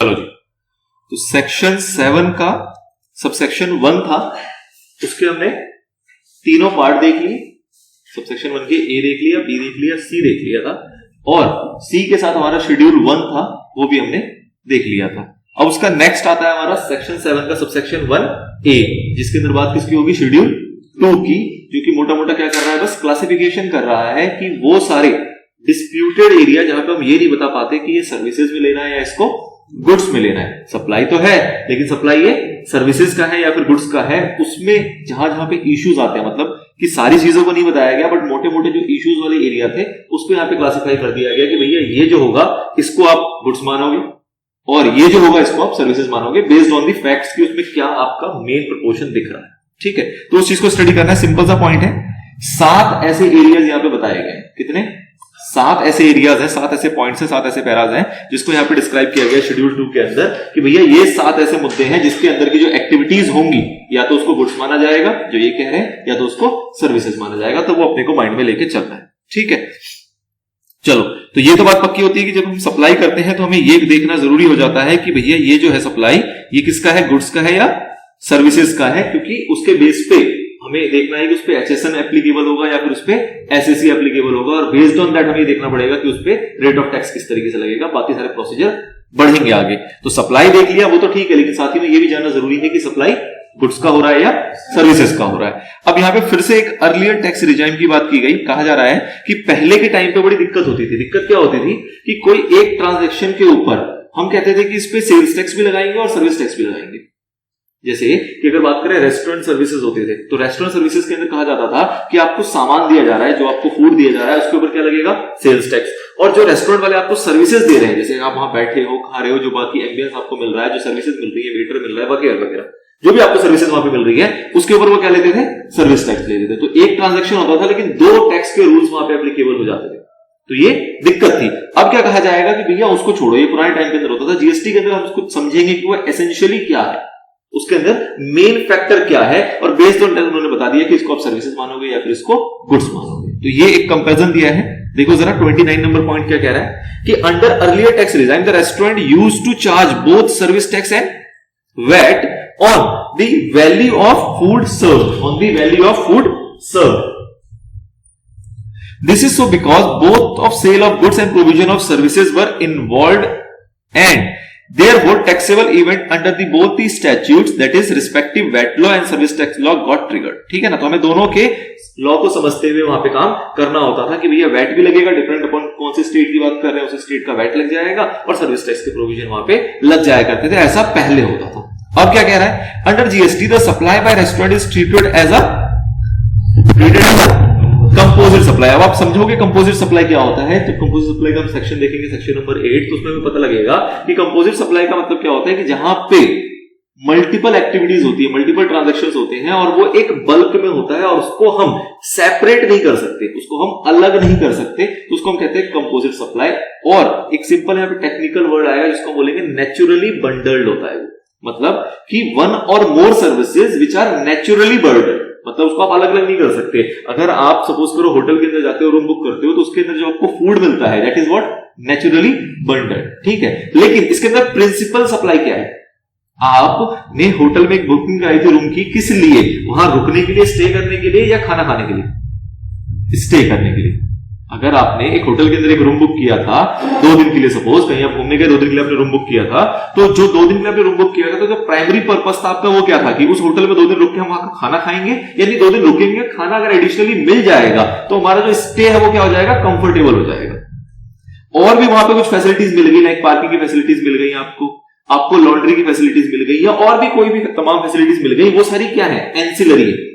चलो जी, तो सेक्शन 7 का सबसेक्शन 1 था, उसके हमने तीनों पार्ट देख लिए। सबसेक्शन 1 के ए देख लिया, बी देख लिया, सी देख लिया था, और सी के साथ हमारा शेड्यूल 1 था, वो भी हमने देख लिया था। अब उसका नेक्स्ट आता है हमारा सेक्शन 7 का सबसेक्शन 1 ए, जिसके अंदर बात किसकी होगी? शेड्यूल 2 की, जो कि मोटा मोटा क्या कर रहा है? बस क्लासिफिकेशन कर रहा है कि वो सारे डिस्प्यूटेड एरिया जहां पे हम ये नहीं बता पाते कि ये सर्विसेज में लेना है या इसको गुड्स में लेना है। सप्लाई तो है, लेकिन सप्लाई ये सर्विसेज का है या फिर गुड्स का है, उसमें जहां जहां पे इश्यूज आते हैं, मतलब कि सारी चीजों को नहीं बताया गया, बट मोटे मोटे जो इश्यूज वाले एरिया थे उसको यहाँ पे क्लासिफाई कर दिया गया कि भैया ये जो होगा इसको आप गुड्स मानोगे और ये जो होगा इसको आप सर्विसेज मानोगे, बेस्ड ऑन दी फैक्ट्स कि उसमें क्या आपका मेन प्रोपोर्शन दिख रहा है। ठीक है, तो उस चीज को स्टडी करना है। सिंपल सा पॉइंट है, 7 ऐसे एरियाज यहाँ पे बताए गए। कितने? 7 ऐसे एरियाज हैं, 7 ऐसे पॉइंट्स हैं, 7 ऐसे पैराज हैं, जिसको यहाँ पे डिस्क्राइब किया गया शेड्यूल 2 के अंदर कि भैया ये 7 ऐसे मुद्दे हैं जिसके अंदर की जो एक्टिविटीज होंगी या तो उसको गुड्स माना जाएगा जो ये कह रहे हैं, या तो उसको सर्विसेज माना जाएगा। तो वो अपने को माइंड में लेके चलना है। ठीक है, चलो, तो ये तो बात पक्की होती है कि जब हम सप्लाई करते हैं तो हमें ये देखना जरूरी हो जाता है कि भैया ये जो है सप्लाई, ये किसका है? गुड्स का है या सर्विसेज का है, क्योंकि उसके बेस पे हमें देखना है कि उस पे HSN एप्लीकेबल होगा या फिर उस पे SAC एप्लीकेबल होगा, और बेस्ड ऑन दैट हमें देखना पड़ेगा कि उस पे रेट ऑफ टैक्स किस तरीके से लगेगा। बाकी सारे प्रोसीजर बढ़ेंगे आगे। तो सप्लाई देख लिया, वो तो ठीक है, लेकिन साथ ही में ये भी जानना जरूरी है कि सप्लाई गुड्स का हो रहा है या सर्विसेज का हो रहा है। अब यहाँ पे फिर से एक अर्लियर टैक्स रिजाइम की बात की गई। कहा जा रहा है कि पहले के टाइम पे बड़ी दिक्कत होती थी। दिक्कत क्या होती थी कि कोई एक ट्रांजेक्शन के ऊपर हम कहते थे कि इस पे सेल्स टैक्स भी लगाएंगे और सर्विस टैक्स भी लगाएंगे। जैसे कि अगर बात करें रेस्टोरेंट सर्विसेज होते थे, तो रेस्टोरेंट सर्विसेज के अंदर कहा जाता था कि आपको सामान दिया जा रहा है, जो आपको फूड दिया जा रहा है, उसके ऊपर क्या लगेगा? Sales tax. और जो रेस्टोरेंट वाले आपको सर्विसेज दे रहे हैं, जैसे आप वहां बैठे हो, खा रहे हो, जो बाकी एम्बियंस आपको मिल रहा है, जो सर्विसेज मिल रही है, वेटर मिल रहा है, वगैरह वगैरह, जो भी आपको सर्विसेज वहां पे मिल रही है, उसके ऊपर वो क्या लेते थे? सर्विस टैक्स लेते थे। तो एक ट्रांजेक्शन होता था, लेकिन 2 टैक्स के रूल्स वहां पे एप्लीकेबल हो जाते थे। तो ये दिक्कत थी। अब क्या कहा जाएगा कि भैया उसको छोड़ो, ये पुराने टाइम के अंदर होता था। जीएसटी के अंदर हम उसको समझेंगे कि वो एसेंशियली क्या है, उसके अंदर मेन फैक्टर क्या है, और बेस्ड ऑन दैट उन्होंने बता दिया कि इसको आप सर्विसेज मानोगे या फिर इसको गुड्स मानोगे। तो ये एक कंपैरिजन दिया है। देखो जरा 29 नंबर पॉइंट क्या कह रहा है कि under earlier tax regime the restaurant used to charge both service tax and VAT on the value of food serve, on the value of food serve. This is so because both of sale of goods and provision of services were involved and therefore taxable event under the both the statutes, that is respective VAT law and service tax law got triggered। ठीक है ना, तो हमें दोनों के law को समझते हुए वहां पे काम करना होता था कि भैया वैट भी लगेगा, डिपेंड अपॉन कौन से स्टेट की बात कर रहे हैं उस स्टेट का वैट लग जाएगा, और सर्विस टैक्स के प्रोविजन वहां पे लग जाया करते थे। ऐसा पहले होता था। अब क्या कह रहा है? Under GST the supply by restaurant is treated as composite supply. अब आप समझोगे कंपोजिट सप्लाई क्या होता है, तो कंपोजिट सप्लाई का हम सेक्शन देखेंगे, सेक्शन नंबर 8, तो उसमें हमें पता लगेगा कि कंपोजिट सप्लाई का मतलब क्या होता है कि जहां पे मल्टीपल एक्टिविटीज होती है, मल्टीपल ट्रांजैक्शंस होते हैं, और वो एक बल्क में होता है, और उसको हम सेपरेट नहीं कर सकते, उसको हम अलग नहीं कर सकते, तो उसको हम कहते हैं कंपोजिट सप्लाई। और एक सिंपल यहाँ पे टेक्निकल वर्ड आएगा जिसको बोलेंगे नेचुरली बंडल्ड होता है। मतलब कि 1 or more services which are naturally bundled, मतलब उसको आप अलग अलग नहीं कर सकते। अगर आप सपोज करो होटल के अंदर जाते हो, रूम बुक करते हो, तो उसके अंदर जो आपको फूड मिलता है that is what? Naturally bundled. ठीक है, लेकिन इसके अंदर प्रिंसिपल सप्लाई क्या है? आपने होटल में एक बुकिंग कराई थी रूम की, किस लिए? वहां रुकने के लिए, स्टे करने के लिए, या खाना खाने के लिए? स्टे करने के लिए। अगर आपने एक होटल के अंदर एक रूम बुक किया था 2 दिन के लिए, सपोज कहीं आप घूमने गए, 2 दिन के लिए आपने रूम बुक किया था, तो जो 2 दिन के लिए आपने रूम बुक किया था, तो जो प्राइमरी पर्पस था आपका वो क्या था कि उस होटल में 2 दिन रुक के हम वहां का खाना खाएंगे, यानी 2 दिन रुकेंगे, खाना अगर एडिशनली मिल जाएगा तो हमारा जो स्टे है वो क्या हो जाएगा? कंफर्टेबल हो जाएगा। और भी वहां पे कुछ फैसिलिटीज मिल गई, लाइक पार्किंग की फैसिलिटीज मिल गई आपको लॉन्ड्री की फैसिलिटीज मिल गई, या और भी कोई भी तमाम फैसिलिटीज मिल गई। वो सारी क्या है? एंसिलरी है।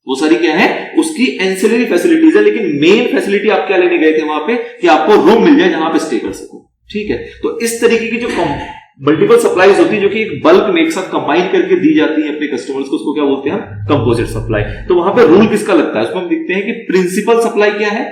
वो सारी क्या है? उसकी एंसिलरी फैसिलिटीज है। लेकिन मेन फैसिलिटी आप क्या लेने गए थे वहां पे कि आपको रूम मिल जाए जहां पे स्टे कर सको। ठीक है, तो इस तरीके की जो मल्टीपल सप्लाईज होती है, जो कि एक बल्क में एक साथ कंबाइन करके दी जाती है अपने कस्टमर्स को, उसको क्या बोलते हैं? Composite supply. तो वहां पे रूल किसका लगता है? उसमें हम देखते हैं कि प्रिंसिपल सप्लाई क्या है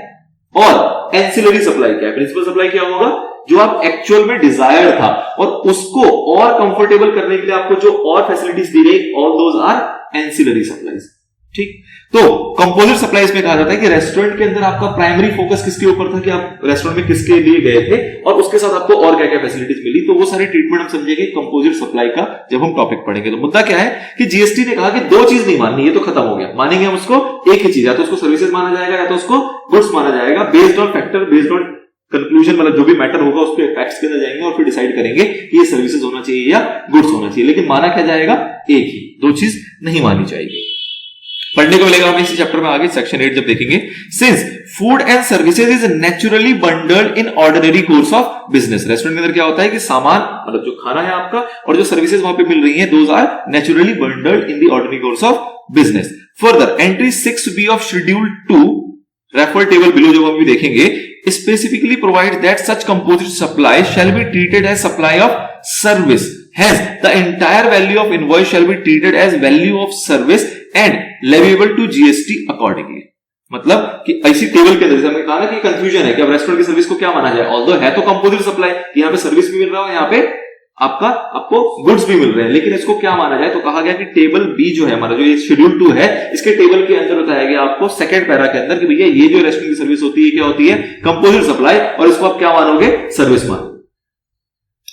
और एंसिलरी सप्लाई क्या है। प्रिंसिपल सप्लाई क्या होगा? जो आप एक्चुअल में डिजायर था, और उसको और कंफर्टेबल करने के लिए आपको जो और फैसिलिटीज दी गई, all those are ancillary supplies. ठीक। तो कंपोजिट सप्लाईज में कहा जाता है कि रेस्टोरेंट के अंदर आपका प्राइमरी फोकस किसके ऊपर था कि आप रेस्टोरेंट में किसके लिए गए थे और उसके साथ आपको और क्या क्या फैसिलिटीज मिली, तो वो सारी ट्रीटमेंट हम समझेंगे कंपोजिट सप्लाई का जब हम टॉपिक पढ़ेंगे। तो मुद्दा क्या है कि जीएसटी ने कहा कि दो चीज नहीं माननी, ये तो खत्म हो गया, मानेंगे हम उसको एक ही चीज, या तो उसको सर्विसेज माना जाएगा या तो उसको गुड्स माना जाएगा, based on factor, based on conclusion, मतलब जो भी मैटर होगा उसके फैक्ट्स के अंदर जाएंगे और फिर डिसाइड करेंगे कि ये सर्विसेज होना चाहिए या गुड्स होना चाहिए, लेकिन माना क्या जाएगा एक ही, दो चीज नहीं मानी जाएगी। पढ़ने को मिलेगा हमें इसी चैप्टर में आगे सेक्शन 8 जब देखेंगे। Since food and services is naturally bundled in ordinary course of business, restaurant के अंदर क्या होता है कि सामान, मतलब जो खाना है आपका और जो सर्विसेज वहां पे मिल रही हैं, those are naturally bundled in the ordinary course of business. Further entry 6B of schedule 2 refer table below जो हम भी देखेंगे, specifically provides that such composite supply shall be treated as supply of service. Hence, the entire value of invoice shall be treated as value of service and leviable to GST accordingly. मतलब कि ऐसी table के अंदर हमने कहा ना कि confusion है कि अब रेस्टोरेंट की सर्विस को क्या माना जाए, ऑल्दो है तो कंपोजिट सप्लाई, यहाँ पे सर्विस भी मिल रहा है, यहाँ पे आपको गुड्स भी मिल रहे हैं, लेकिन इसको क्या माना जाए, तो कहा गया कि टेबल बी जो है हमारा, जो ये शेड्यूल 2 है, इसके टेबल के अंदर बताया गया आपको सेकंड पैरा के अंदर कि भैया ये जो रेस्टोरेंट की सर्विस होती है क्या होती है, कंपोजिट सप्लाई, और इसको आप क्या मानोगे, सर्विस मानोगे,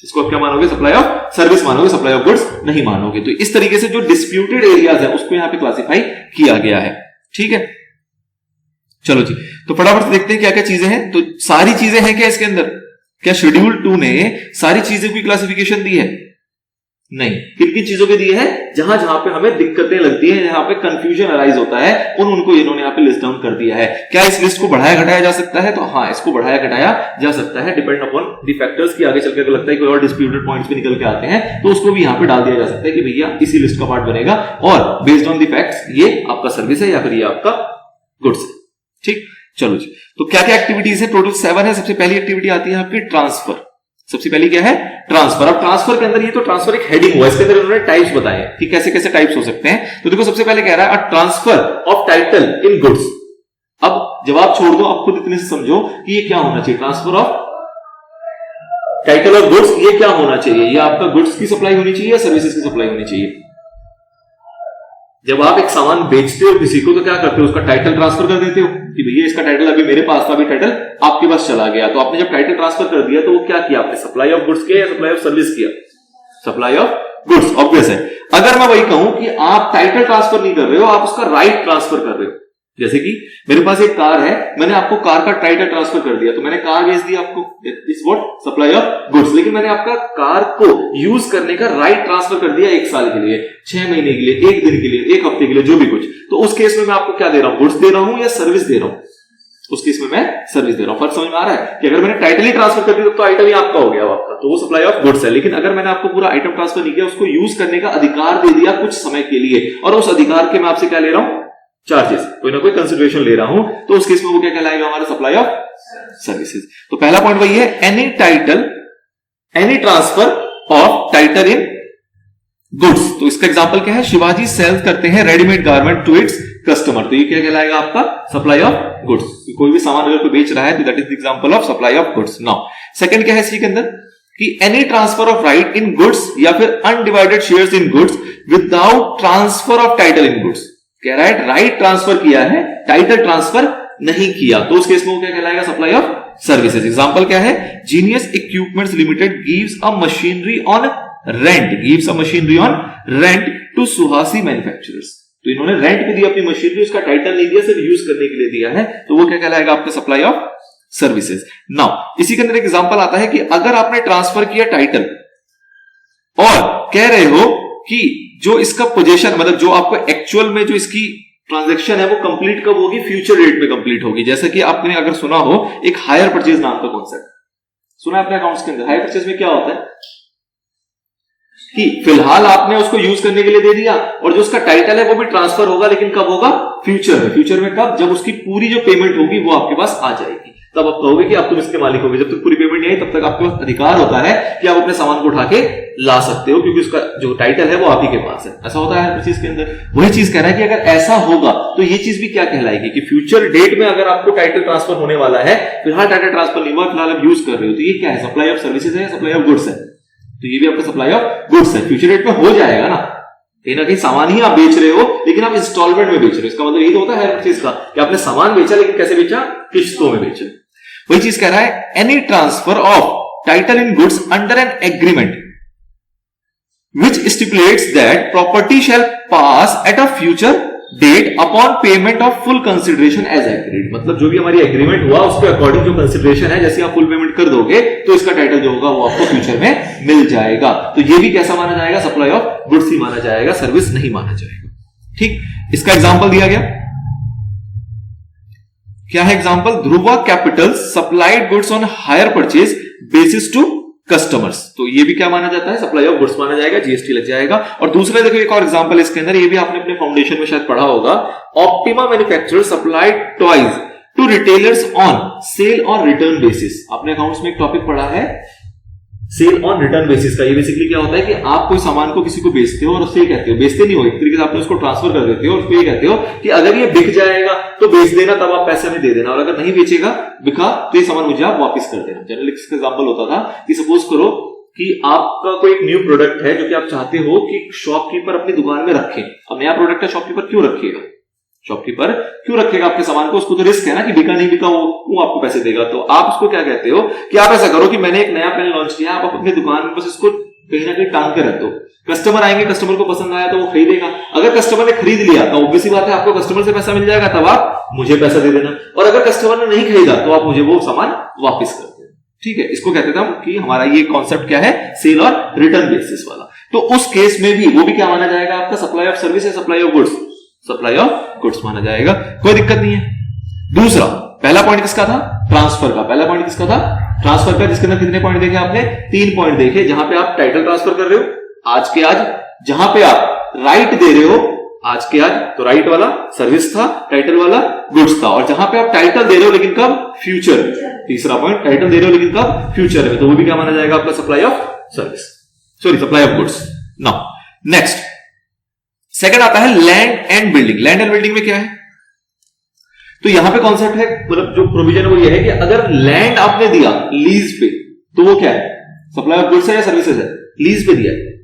इसको आप क्या मानोगे, सप्लाई ऑफ सर्विस मानोगे, सप्लाई ऑफ गुड्स नहीं मानोगे। तो इस तरीके से जो डिस्प्यूटेड एरियाज है उसको यहां पे क्लासिफाई किया गया है। ठीक है, चलो जी, तो फटाफट से देखते हैं क्या क्या चीजें हैं। तो सारी चीजें हैं क्या इसके अंदर, क्या शेड्यूल 2 ने सारी चीजों की क्लासिफिकेशन दी है? नहीं। किन किन चीजों के दिए हैं, जहां जहां पे हमें दिक्कतें लगती है, जहां पे कंफ्यूजन अराइज होता है, उनको इन्होंने यहां पे लिस्ट डाउन कर दिया है। क्या इस लिस्ट को बढ़ाया घटाया जा सकता है? तो हाँ, इसको बढ़ाया घटाया जा सकता है, डिपेंड अपॉन द फैक्टर्स की। आगे चलकर को लगता है कोई और डिस्प्यूटेड पॉइंट्स भी निकल के आते हैं तो उसको भी यहां पे डाल दिया जा सकता है कि भैया इसी लिस्ट का पार्ट बनेगा और बेस्ड ऑन द फैक्ट्स ये आपका सर्विस है या फिर ये आपका गुड्स है। ठीक, चलो जी, तो क्या क्या एक्टिविटीज है, टोटल 7 है। सबसे पहली एक्टिविटी आती है आपकी ट्रांसफर। सबसे पहली क्या है, ट्रांसफर। अब ट्रांसफर के अंदर ये तो ट्रांसफर एक हेडिंग हुआ, इसके अंदर इन्होंने टाइप्स बताए कि कैसे कैसे टाइप्स हो सकते हैं। तो देखो सबसे पहले कह रहा है transfer of title in goods. अब जवाब छोड़ दो, अब खुद इतने से समझो कि ये क्या होना चाहिए, transfer of title of goods, ये क्या होना चाहिए, ये आपका गुड्स की सप्लाई होनी चाहिए या सर्विसेज की सप्लाई होनी चाहिए। जब आप एक सामान बेचते हो किसी को तो क्या करते हो, उसका टाइटल ट्रांसफर कर देते हो कि भैया इसका टाइटल अभी मेरे पास था, अभी टाइटल आपके पास चला गया। तो आपने जब टाइटल ट्रांसफर कर दिया तो वो क्या किया, आपने सप्लाई ऑफ गुड्स किया या सप्लाई ऑफ सर्विस किया, सप्लाई ऑफ गुड्स, ऑब्वियस है। अगर मैं वही कहूं कि आप टाइटल ट्रांसफर नहीं कर रहे हो, आप उसका राइट ट्रांसफर कर रहे हो, जैसे कि मेरे पास एक कार है, मैंने आपको कार का टाइटल ट्रांसफर कर दिया, तो मैंने कार बेच दी आपको, is what, supply of goods. लेकिन मैंने आपका कार को यूज करने का राइट ट्रांसफर कर दिया 1 साल के लिए, 6 महीने के लिए, 1 दिन के लिए, 1 हफ्ते के लिए, जो भी कुछ। तो उस केस में मैं आपको क्या दे रहा हूं, गुड्स दे रहा हूं या सर्विस दे रहा हूं? उस केस में मैं सर्विस दे रहा हूं। फर्क समझ में आ रहा है कि अगर मैंने टाइटल ही ट्रांसफर कर दिया तो आइटम ही आपका हो गया आपका, तो वो सप्लाई ऑफ गुड्स है। लेकिन अगर मैंने आपको पूरा आइटम ट्रांसफर नहीं किया, उसको यूज करने का अधिकार दे दिया कुछ समय के लिए, और उस अधिकार के मैं आपसे क्या ले रहा हूं, चार्जेस, कोई ना कोई कंसिडरेशन ले रहा हूं, तो उस केस में वो क्या कहलाएगा, हमारा सप्लाई ऑफ सर्विसेज। तो पहला पॉइंट वही है, any title, any transfer of title in goods. तो इसका एग्जांपल क्या है, शिवाजी सेल करते हैं readymade garment to its customer, तो ये क्या कहलाएगा आपका सप्लाई ऑफ गुड्स। कोई भी सामान अगर कोई बेच रहा है तो that is the example of supply of goods. Now second क्या है इसी के अंदर कि any transfer of right in goods या फिर undivided shares in goods without transfer of title in goods. कह रहा है राइट ट्रांसफर किया है, टाइटल ट्रांसफर नहीं किया, तो उस केस में वो क्या कहलाएगा, सप्लाई ऑफ सर्विसेज। एग्जांपल क्या है, genius equipments limited gives a machinery on rent, gives a machinery on rent to Suhasi manufacturers. तो इन्होंने रेंट पे दी अपनी मशीनरी, उसका टाइटल नहीं दिया, सिर्फ यूज करने के लिए दिया है, तो वो क्या कहलाएगा आपका सप्लाई ऑफ सर्विसेज। नाउ इसी के अंदर एक एग्जांपल आता है कि अगर आपने ट्रांसफर किया टाइटल और कह रहे हो कि जो इसका पोजीशन, मतलब जो आपको एक्चुअल में जो इसकी ट्रांजैक्शन है वो कंप्लीट कब होगी, फ्यूचर डेट में कंप्लीट होगी। जैसे कि आपने अगर सुना हो एक हायर परचेज नाम का कॉन्सेप्ट सुना है अपने अकाउंट्स के अंदर। हायर परचेज में क्या होता है कि फिलहाल आपने उसको यूज करने के लिए दे दिया और जो उसका टाइटल है वो भी ट्रांसफर होगा, लेकिन कब होगा, फ्यूचर में। फ्यूचर में कब, जब उसकी पूरी जो पेमेंट होगी वो आपके पास आ जाएगी, तब आप कहोगे कि आप तुम इसके मालिक होगे। जब तक पूरी पेमेंट नहीं आई तब तक आपके पास अधिकार होता है कि आप अपने सामान को उठा के ला सकते हो, क्योंकि उसका जो टाइटल है वो आप ही के पास है। ऐसा होता है हर चीज के अंदर। वही चीज कह रहा है कि अगर ऐसा होगा तो ये चीज भी क्या कहलाएगी कि फ्यूचर डेट में अगर आपको टाइटल ट्रांसफर होने वाला है, फिलहाल टाइटल ट्रांसफर नहीं हुआ, फिलहाल आप यूज कर रहे हो, तो ये क्या है, सप्लाई ऑफ सर्विसेज है, सप्लाई ऑफ गुड्स है। तो ये भी आपका सप्लाई ऑफ गुड्स है, फ्यूचर डेट में हो जाएगा ना, कहीं ना कहीं सामान ही आप बेच रहे हो, लेकिन आप इंस्टॉलमेंट में बेच रहे हो। इसका मतलब यही तो होता है हर चीज का कि आपने सामान बेचा, लेकिन कैसे बेचा? किस्तों में बेचा। वही चीज कह रहा है, any transfer of title in goods under an agreement which stipulates that property shall pass at a future date upon payment of full consideration as agreed। मतलब जो भी हमारी एग्रीमेंट हुआ उसके अकॉर्डिंग जो कंसिडरेशन है, जैसे आप फुल पेमेंट कर दोगे तो इसका टाइटल जो होगा वो आपको फ्यूचर में मिल जाएगा। तो ये भी कैसा माना जाएगा? सप्लाई ऑफ गुड्स ही माना जाएगा, सर्विस नहीं माना जाएगा। ठीक, इसका एग्जांपल दिया गया, क्या है example? Dhruva capital supplied goods on hire purchase basis to customers. तो ये भी क्या माना जाता है? सप्लाई ऑफ गुड्स माना जाएगा, जीएसटी लग जाएगा। और दूसरा देखो एक और एग्जांपल इसके अंदर, ये भी आपने अपने फाउंडेशन में शायद पढ़ा होगा, optima manufacturer supplied toys to retailers on sale और रिटर्न बेसिस। आपने अकाउंट्स में एक टॉपिक पढ़ा है सेल ऑन रिटर्न बेसिस का। ये बेसिकली क्या होता है कि आप कोई सामान को किसी को बेचते हो और उससे कहते हो, बेचते नहीं हो, एक तरीके से आपने उसको ट्रांसफर कर देते हो और उसको ये कहते हो कि अगर ये बिक जाएगा तो बेच देना, तब आप पैसे हमें दे देना, और अगर नहीं बेचेगा, बिका, तो ये सामान मुझे आप वापस कर देना। जनरली इसका एग्जांपल होता था कि सपोज करो कि आपका कोई एक न्यू प्रोडक्ट है जो कि आप चाहते हो कि शॉपकीपर अपनी दुकान में रखे। अब नया प्रोडक्ट है, शॉपकीपर क्यों रखेगा? शॉपकीपर क्यों रखेगा आपके सामान को? उसको तो रिस्क है ना कि बिका नहीं बिका वो आपको पैसे देगा। तो आप उसको क्या कहते हो कि आप ऐसा करो कि मैंने एक नया पेन लॉन्च किया, आप अपनी दुकान में बस इसको कहीं ना कहीं टांग के रख दो, कस्टमर आएंगे, कस्टमर को पसंद आया तो वो खरीदेगा। अगर कस्टमर ने खरीद लिया तो ऑब्वियसली बात है आपको कस्टमर से पैसा मिल जाएगा, तब आप मुझे पैसा दे देना, और अगर कस्टमर ने नहीं खरीदा तो आप मुझे वो सामान वापस कर देना। ठीक है, इसको कहते थे हम कि हमारा ये कॉन्सेप्ट क्या है? सेल और रिटर्न बेसिस वाला। तो उस केस में भी वो भी क्या माना जाएगा आपका? सप्लाई ऑफ सर्विस या supply of goods? Supply of goods माना जाएगा, कोई दिक्कत नहीं है। दूसरा, पहला पॉइंट किसका था? ट्रांसफर का। पहला पॉइंट किसका था? ट्रांसफर का, जिसके अंदर कितने पॉइंट देखे आपने? 3 पॉइंट देखे। जहां पे आप टाइटल ट्रांसफर कर रहे हो आज के आज, जहां पे आप राइट दे रहे हो आज के आज, तो राइट वाला सर्विस था, टाइटल वाला गुड्स था। और जहां पे आप टाइटल दे रहे हो लेकिन कब? फ्यूचर। तीसरा पॉइंट, टाइटल दे रहे हो लेकिन कब? फ्यूचर में, तो वो भी क्या माना जाएगा आपका? Supply of service, sorry supply of goods. Now next second आता है land and building. Land and building में क्या है? तो यहां पे कॉन्सेप्ट है, मतलब जो प्रोविजन है वो ये है कि अगर लैंड आपने दिया लीज पे तो वो क्या है? सप्लाई ऑफ गुड्स है या सर्विसेज है? लीज पे दिया है,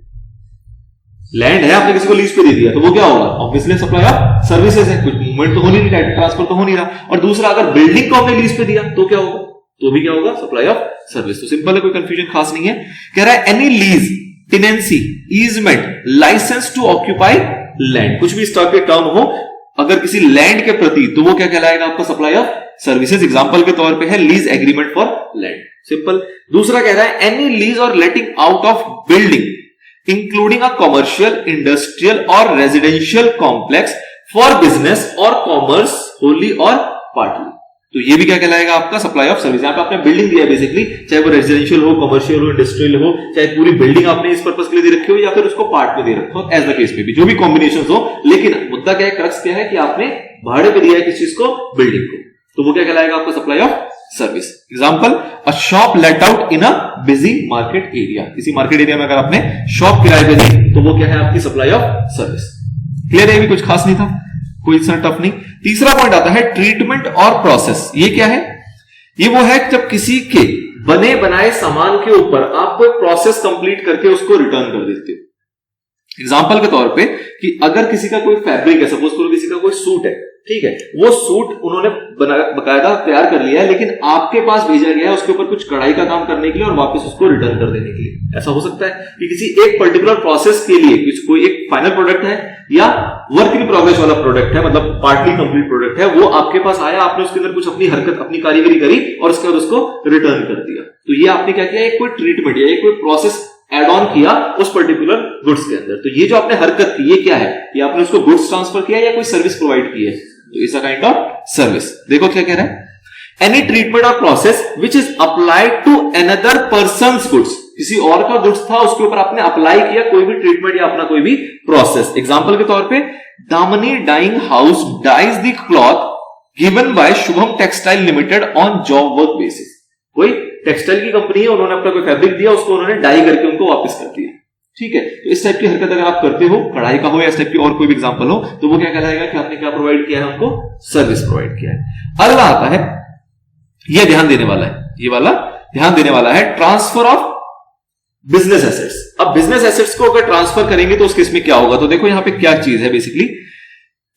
लैंड है, आपने किसी को लीज पे दे दिया, तो वो क्या होगा? ऑब्वियसली सप्लाई ऑफ सर्विसेज है, कुछ मूवमेंट तो हो नहीं रहा, ट्रांसफर तो हो नहीं रहा। और दूसरा, अगर बिल्डिंग को आपने लीज पे दिया तो क्या होगा? तो भी क्या होगा? Supply of service. तो सिंपल है, कोई कंफ्यूजन खास नहीं है। कह रहा है any lease, tenancy, easement, licence to occupy land, कुछ भी इस तरह के टर्म हो अगर किसी लैंड के प्रति, तो वो क्या कहलाएगा आपका? Supply of services. एग्जांपल के तौर पे है lease agreement for land, simple. दूसरा कह रहा है एनी लीज और लेटिंग out of building including a commercial, industrial और रेजिडेंशियल कॉम्प्लेक्स फॉर बिजनेस और कॉमर्स होली और पार्टली। तो ये भी क्या कहलाएगा आपका? Supply of service. यहां पे आपने बिल्डिंग दिया बेसिकली, चाहे वो रेजिडेंशियल हो, कमर्शियल हो, इंडस्ट्रियल हो, चाहे पूरी बिल्डिंग आपने इस पर्पस के लिए दे रखी हो या फिर उसको पार्ट में दे रखा हो, एज द केस में भी, जो भी कॉम्बिनेशन हो। लेकिन मुद्दा क्या है, क्रक्स क्या है कि आपने भाड़े पे दिया है किस चीज को? बिल्डिंग को, तो वो क्या कहलाएगा आपका? Supply of service. Example, a shop let out in a busy market area. किसी मार्केट एरिया में अगर आपने शॉप किराए पे दी तो वो क्या है? आपकी सप्लाई ऑफ सर्विस। क्लियर है? भी कुछ खास नहीं था, कोई इतना टफ नहीं। तीसरा पॉइंट आता है ट्रीटमेंट और प्रोसेस। ये क्या है? ये वो है जब किसी के बने बनाए सामान के ऊपर आप कोई प्रोसेस कंप्लीट करके उसको रिटर्न कर देते हो। एग्जांपल के तौर पे कि अगर किसी का कोई फैब्रिक है, सपोज करो किसी का कोई सूट है, ठीक है, वो सूट उन्होंने बकायदा तैयार कर लिया है, लेकिन आपके पास भेजा गया है उसके ऊपर कुछ कढ़ाई का काम करने के लिए और वापस उसको रिटर्न कर देने के लिए। ऐसा हो सकता है कि किसी एक पर्टिकुलर प्रोसेस के लिए कोई एक फाइनल प्रोडक्ट है या वर्क इन प्रोग्रेस वाला प्रोडक्ट है, मतलब पार्टली कंप्लीट प्रोडक्ट है, वो आपके पास आया, आपने उसके अंदर कुछ अपनी हरकत, अपनी कारीगरी करी और उसके बाद उसको रिटर्न कर दिया। तो ये आपने क्या किया? एक कोई ट्रीटमेंट या एक कोई प्रोसेस एड ऑन किया उस पर्टिकुलर गुड्स के अंदर। तो ये जो आपने हरकत की, ये क्या है? ये आपने उसको गुड्स ट्रांसफर किया या कोई सर्विस प्रोवाइड की है, तो it's a kind of service. देखो क्या कह रहा है, एनी ट्रीटमेंट और process which is applied to another person's goods. किसी और का गुड्स था, उसके ऊपर आपने अप्लाई किया कोई भी ट्रीटमेंट या अपना कोई भी प्रोसेस। एग्जांपल के तौर पे, Damini dyeing house dyes the cloth given by Shubham textile limited on job work basis. कोई टेक्सटाइल की कंपनी है, उन्होंने अपना कोई फैब्रिक दिया, उसको उन्होंने डाई करके उनको वापस कर दिया, ठीक है। तो इस टाइप की हरकत अगर आप करते हो, कढ़ाई का हो या इस टाइप की और कोई भी एग्जांपल हो, तो वो क्या कहलाएगा कि आपने क्या प्रोवाइड किया है? हमको सर्विस प्रोवाइड किया है। अगला आता है, ये ध्यान देने वाला है, ये वाला ध्यान देने वाला है, ट्रांसफर ऑफ बिजनेस एसेट्स। अब बिजनेस एसेट्स को अगर ट्रांसफर करेंगे तो उस केस में क्या होगा, तो देखो यहां पे क्या चीज है बेसिकली,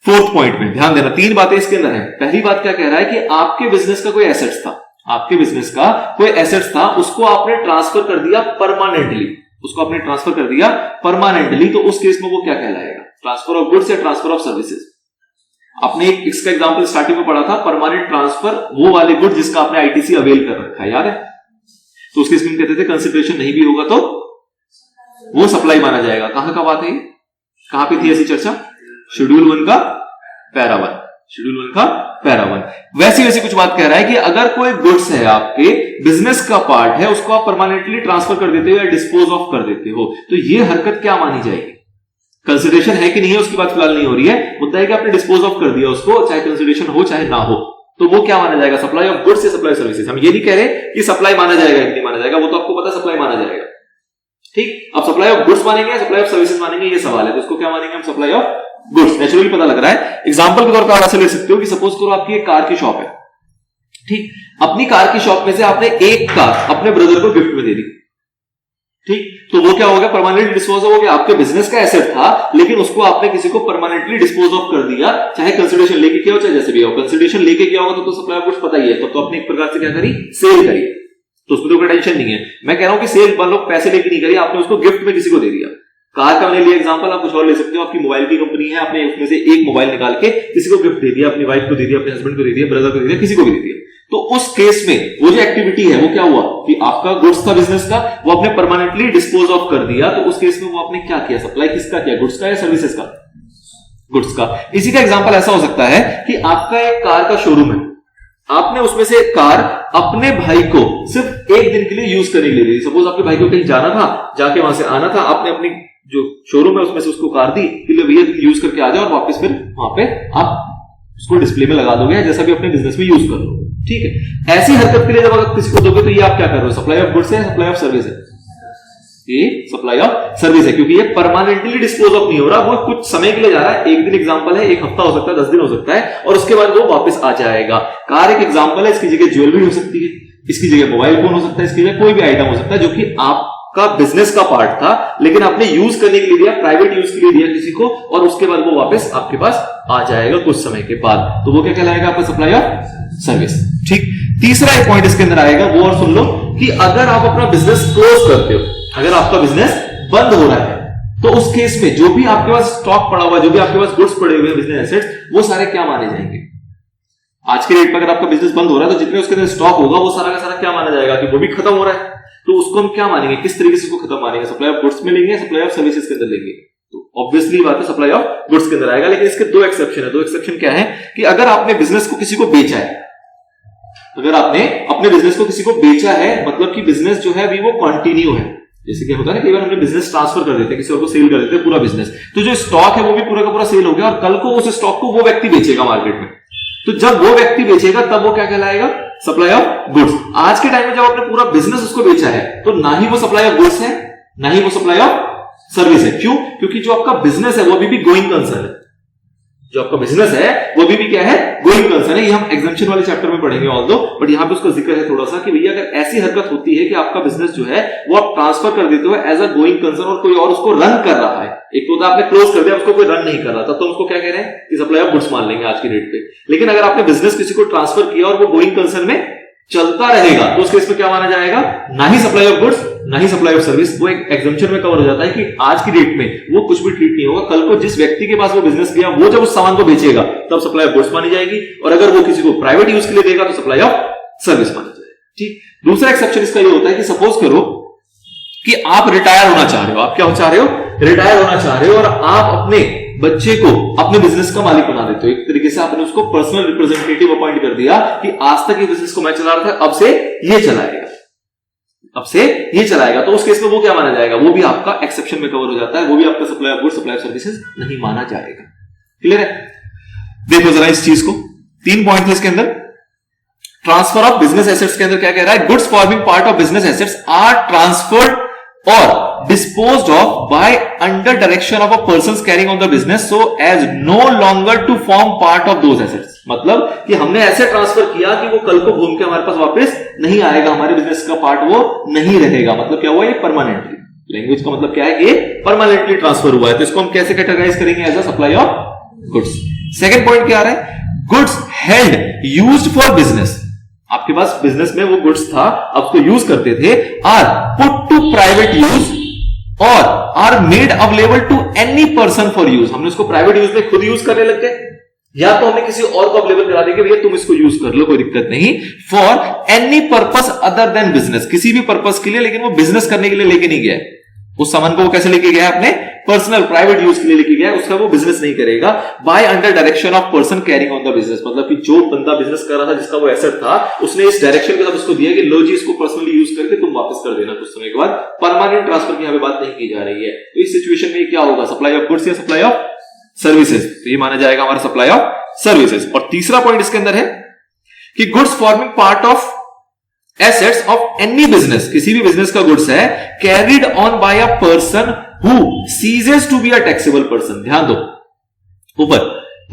फोर्थ पॉइंट में ध्यान देना, तीन बातें इसके अंदर है। पहली बात क्या कह रहा है कि आपके बिजनेस का कोई एसेट्स था, आपके बिजनेस का कोई एसेट्स था, उसको आपने ट्रांसफर कर दिया परमानेंटली, उसको आपने ट्रांसफर कर दिया परमानेंटली, तो उस केस में वो क्या कहलाएगा, ट्रांसफर ऑफ गुड्स या ट्रांसफर ऑफ सर्विसेज। आपने इसका एग्जांपल स्टार्टिंग में पढ़ा था, परमानेंट ट्रांसफर वो वाले गुड जिसका आपने आईटीसी अवेल कर रखा है, याद है, तो उसके इसमें कहते थे कंसिडरेशन नहीं भी होगा तो वो सप्लाई माना जाएगा। कहां का बात है, कहां पे थी ऐसी चर्चा, शेड्यूल 1 का पैरा 1, शेड्यूल 1 का पैरा 1। वैसी कुछ बात कह रहा है कि अगर कोई गुड्स है आपके बिजनेस का पार्ट है, उसको आप परमानेंटली ट्रांसफर कर देते हो या डिस्पोज ऑफ कर देते हो, तो ये हरकत क्या मानी जाएगी, कंसिडरेशन है कि नहीं है उसकी बात फिलहाल नहीं हो रही है, मुद्दा है कि आपने डिस्पोज ऑफ कर दिया उसको, चाहे कंसिडरेशन हो चाहे ना हो, तो वो क्या माना जाएगा, सप्लाई ऑफ गुड्स या सप्लाई सर्विसेज। हम ये नहीं कह रहे कि सप्लाई माना जाएगा कि नहीं माना जाएगा, वो तो आपको पता सप्लाई माना जाएगा, ठीक। अब सप्लाई ऑफ गुड्स मानेंगे या सप्लाई ऑफ सर्विसेज मानेंगे, ये सवाल है, तो उसको क्या मानेंगे हम, सप्लाई ऑफ गुड्स। नेचुरली पता लग रहा है। एग्जांपल के तौर पर आप ऐसे ले सकते हो कि सपोज करो आपकी एक कार की शॉप है, ठीक, अपनी कार की शॉप में से आपने एक कार अपने ब्रदर को गिफ्ट में दे दी, ठीक, तो वो क्या हो गया, परमानेंटली डिस्पोज हो गया, आपके बिजनेस का एसेट था लेकिन उसको आपने किसी को परमानेंटली डिस्पोज ऑफ कर दिया, चाहे कंसिडरेशन लेके किया हो चाहे जैसे भी हो। कंसिडरेशन लेके किया होगा तो सप्लाई ऑफ गुड्स पता ही है, तो आपने एक प्रकार से क्या करी, सेल करी, तो उसमें तो कोई टेंशन नहीं है। मैं कह रहा हूं कि सेल मान लो पैसे लेके नहीं करी, आपने उसको गिफ्ट में किसी को दे दिया। कार का मैंने लिया एग्जांपल, आप कुछ और ले सकते हो, आपकी मोबाइल की कंपनी है, आपने उसमें से एक मोबाइल निकाल के किसी को गिफ्ट दे दिया, अपनी वाइफ को दे दिया, अपने हस्बैंड को दे दिया, ब्रदर को दे दिया, किसी को भी दे दिया, तो उस केस में वो जो एक्टिविटी है वो क्या हुआ कि आपका गुड्स था बिजनेस का, वो आपने परमानेंटली डिस्पोज ऑफ कर दिया, तो उस केस में वो आपने क्या किया, सप्लाई किसका किया, गुड्स का या सर्विसेज का, गुड्स का। इसी का एग्जांपल ऐसा हो सकता है कि आपका एक कार का शोरूम है, आपने उसमें से एक कार अपने भाई को सिर्फ एक दिन के लिए यूज करने के लिए दी। सपोज आपके भाई को कहीं जाना था, जाके वहां से आना था, आपने अपनी जो शोरूम है उसमें से उसको कार दी कि लो भैया यूज करके आ जाओ, और वापस फिर वहां पे आप उसको डिस्प्ले में लगा दोगे, जैसा भी अपने बिजनेस में यूज कर लो, ठीक है। ऐसी हरकत के लिए जब अगर किसी को दोगे तो ये आप क्या कर रहे हो, सप्लाई ऑफ गुड्स है, सप्लाई ऑफ सर्विस है, ये सप्लाई ऑफ सर्विस है, क्योंकि ये परमानेंटली डिस्पोज ऑफ नहीं हो रहा, वो कुछ समय के लिए जा रहा है, एक दिन एग्जांपल है, एक हफ्ता हो सकता है, 10 दिन हो सकता है, और उसके बाद वो वापस आ जाएगा। कार एक एग्जांपल है, इसकी जगह ज्वेलरी हो सकती है, इसकी जगह मोबाइल फोन हो सकता है, इसकी जगह कोई भी आइटम हो सकता है जो कि आपका बिजनेस का पार्ट था लेकिन आपने यूज करने के लिए दिया, प्राइवेट यूज के लिए दिया किसी को, और उसके बाद वो वापस आपके पास आ जाएगा कुछ समय के बाद, तो वो क्या कहलाएगा, आपका सप्लाई ऑफ सर्विस, ठीक। तीसरा एक पॉइंट इसके अंदर आएगा, वो और सुन लो कि अगर आप अपना बिजनेस क्लोज करते हो, अगर आपका बिजनेस बंद हो रहा है, तो उस केस में जो भी आपके पास स्टॉक पड़ा हुआ, जो भी आपके पास गुड्स पड़े हुए बिजनेस एसेट्स, वो सारे क्या माने जाएंगे। आज के रेट पर अगर आपका बिजनेस बंद हो रहा है तो जितने उसके अंदर स्टॉक होगा वो सारा का सारा क्या माना जाएगा कि वो भी खत्म हो रहा है, तो उसको हम क्या मानेंगे, किस तरीके से उसको खत्म मानेंगे, सप्लाई ऑफ गुड्स में लेंगे, सप्लाई ऑफ सर्विसेज के अंदर लेंगे, तो ऑब्वियसली बात है सप्लाई ऑफ गुड्स के अंदर आएगा। लेकिन इसके दो एक्सेप्शन है। दो एक्सेप्शन क्या है कि अगर आपने बिजनेस को किसी को बेचा है, अगर आपने अपने बिजनेस को किसी को बेचा है, मतलब कि बिजनेस जो है अभी वो कंटिन्यू है, जैसे क्या होता है ना, कई बार हमने बिजनेस ट्रांसफर कर देते हैं, किसी और को सेल कर देते हैं पूरा बिजनेस, तो जो स्टॉक है वो भी पूरा का पूरा सेल हो गया, और कल को उस स्टॉक को वो व्यक्ति बेचेगा मार्केट में, तो जब वो व्यक्ति बेचेगा तब वो क्या कहलाएगा, सप्लाई ऑफ गुड्स। आज के टाइम में जब आपने पूरा बिजनेस उसको बेचा है तो ना ही वो सप्लाई ऑफ गुड्स है, ना ही वो सप्लाई ऑफ सर्विस है। क्यों? क्योंकि जो आपका बिजनेस है वो अभी भी गोइंग कंसर्न है, जो आपका बिजनेस है वो अभी भी क्या है, गोइंग कंसर्न है। ये हम एग्जम्पशन वाले चैप्टर में पढ़ेंगे ऑल्दो, बट यहां पे उसका जिक्र है थोड़ा सा कि भैया अगर ऐसी हरकत होती है कि आपका बिजनेस जो है वो आप ट्रांसफर कर देते हो एज अ गोइंग कंसर्न और कोई और उसको रन कर रहा है, एक तो आपने क्लोज कर दिया, उसको कोई रन नहीं कर रहा था, तो उसको क्या कह रहे हैं कि सप्लाई ऑफ गुड्स मान लेंगे आज की डेट पे। लेकिन अगर आपने बिजनेस किसी को ट्रांसफर किया और वो गोइंग कंसर्न में चलता रहेगा तो उस केस में क्या माना जाएगा, ना ही सप्लाई ऑफ गुड्स ना ही सप्लाई ऑफ सर्विस, वो एक एग्जम्पशन में कवर हो जाता है कि आज की डेट में वो कुछ भी ट्रीट नहीं होगा, कल को जिस व्यक्ति के पास वो बिजनेस किया वो जब उस सामान को बेचेगा तब सप्लाई ऑफ गुड्स मानी जाएगी, और अगर वो किसी को प्राइवेट यूज के लिए देगा तो सप्लाई ऑफ सर्विस मानी जाएगी, ठीक। दूसरा एक्सेप्शन इसका ये होता है कि सपोज करो कि आप रिटायर होना चाह रहे हो, आप क्या चाह रहे हो, रिटायर होना चाह रहे हो, और आप अपने बच्चे को अपने बिजनेस का मालिक बना देते हो, एक तरीके से आपने उसको पर्सनल रिप्रेजेंटेटिव अपॉइंट कर दिया कि आज तक ये बिजनेस को मैं चला रहा था, अब से ये चलाएगा, अब से ये चलाएगा, तो उस केस में वो क्या माना जाएगा, वो भी आपका एक्सेप्शन में कवर हो जाता है, वो भी आपका supply of goods supply of services नहीं माना जाएगा। क्लियर है? देखो जरा इस चीज को, 3 पॉइंट थे इसके अंदर। ट्रांसफर ऑफ बिजनेस एसेट्स के अंदर क्या कह रहा है, goods forming part of business assets are transferred or disposed of by under direction of a persons carrying on the business so as no longer to form part of those assets। मतलब कि हमने ऐसे transfer किया कि वो कल को घूम के हमारे पास वापस नहीं आएगा, हमारे बिजनेस का पार्ट वो नहीं रहेगा। मतलब क्या हुआ, ये परमानेंटली, लैंग्वेज का मतलब क्या है, ये परमानेंटली ट्रांसफर हुआ है। तो इसको हम कैसे कैटेगराइज करेंगे, as a supply of goods. Second point क्या आ रहा है, goods held used for business, आपके पास बिजनेस में वो गुड्स था, आप उसको यूज करते थे, are put to private use और are made available to any person for use. हमने उसको प्राइवेट यूज में खुद यूज करने लग गए, या तो हमने किसी और को अवेलेबल करा देंगे, भैया तुम इसको यूज कर लो, कोई दिक्कत नहीं, for any purpose other than business, किसी भी पर्पस के लिए, लेकिन वो बिजनेस करने के लिए लेके नहीं गया। उस सामान को वो कैसे लेके गया, अपने पर्सनल प्राइवेट यूज के लिए लेके गया, उसका वो बिजनेस नहीं करेगा। By under direction of person carrying on the business, मतलब कि जो बंदा बिजनेस कर रहा था, जिसका वो एसेट था, उसने इस डायरेक्शन के साथ उसको दिया कि लो जी इसको पर्सनली यूज करके तुम वापस कर देना कुछ समय के बाद। परमानेंट ट्रांसफर की यहां पे बात नहीं की जा रही है। तो इस सिचुएशन में क्या होगा, सप्लाई ऑफ गुड्स या सप्लाई ऑफ सर्विसेज, तो ये माना जाएगा हमारा सप्लाई ऑफ सर्विसेज। और तीसरा पॉइंट इसके अंदर है कि goods forming part of assets of any business, किसी भी बिजनेस का गुड्स है, carried on by a person who ceases to be a taxable person. ध्यान दो ऊपर,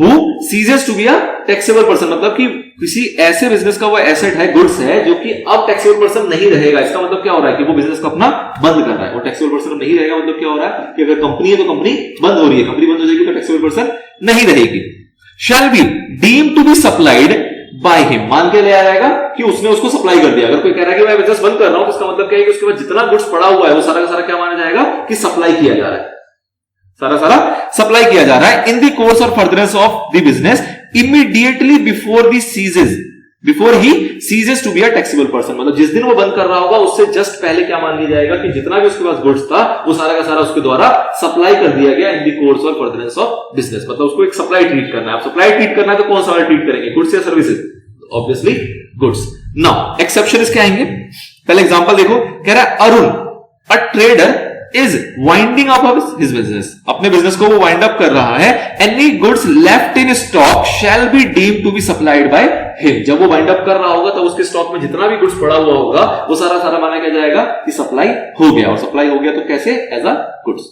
who ceases to be a taxable person, मतलब कि किसी ऐसे बिजनेस का वो एसेट है, गुड्स है, जो कि अब टैक्सेबल पर्सन नहीं रहेगा। इसका मतलब क्या हो रहा है कि वो बिजनेस को अपना बंद कर रहा है, और टैक्सेबल पर्सन नहीं रहेगा, मतलब क्या हो रहा है कि अगर कंपनी है तो कंपनी बंद हो रही है, कंपनी बंद हो जाएगी तो टैक्सेबल पर्सन नहीं रहेगी। Shall be deemed to be supplied by him, मान के ले आएगा कि उसने उसको सप्लाई कर दिया। अगर कोई कह रहा है कि मैं बिजनेस बंद कर रहा हूं, तो इसका मतलब क्या है कि उसके बाद जितना गुड्स पड़ा हुआ है वो सारा का सारा क्या माना जाएगा कि सप्लाई किया जा रहा है, सारा सप्लाई किया जा रहा है। इन द कोर्स और furtherance of the business immediately before he ceases to be a taxable person, मतलब जिस दिन वो बंद कर रहा होगा उससे जस्ट पहले क्या मान लिया जाएगा कि जितना भी उसके पास गुड्स था वो सारा का सारा उसके द्वारा सप्लाई कर दिया गया इन द कोर्स और फर्दरेंस ऑफ बिजनेस। मतलब उसको एक सप्लाई ट्रीट करना है। आप सप्लाई ट्रीट करना है तो कौन सा वाला ट्रीट करेंगे, गुड्स या services, obviously goods. Now exception इसके आएंगे। पहले एग्जांपल देखो, कह रहा है Arun a trader is winding up his business, अपने बिजनेस को वो वाइंड अप कर रहा है। Any goods left in stock shall be deemed to be supplied by him, जब वो वाइंड अप कर रहा होगा तो उसके स्टॉक में जितना भी गुड्स पड़ा हुआ होगा वो सारा सारा माना क्या जाएगा कि सप्लाई हो गया, और सप्लाई हो गया तो कैसे, as a goods.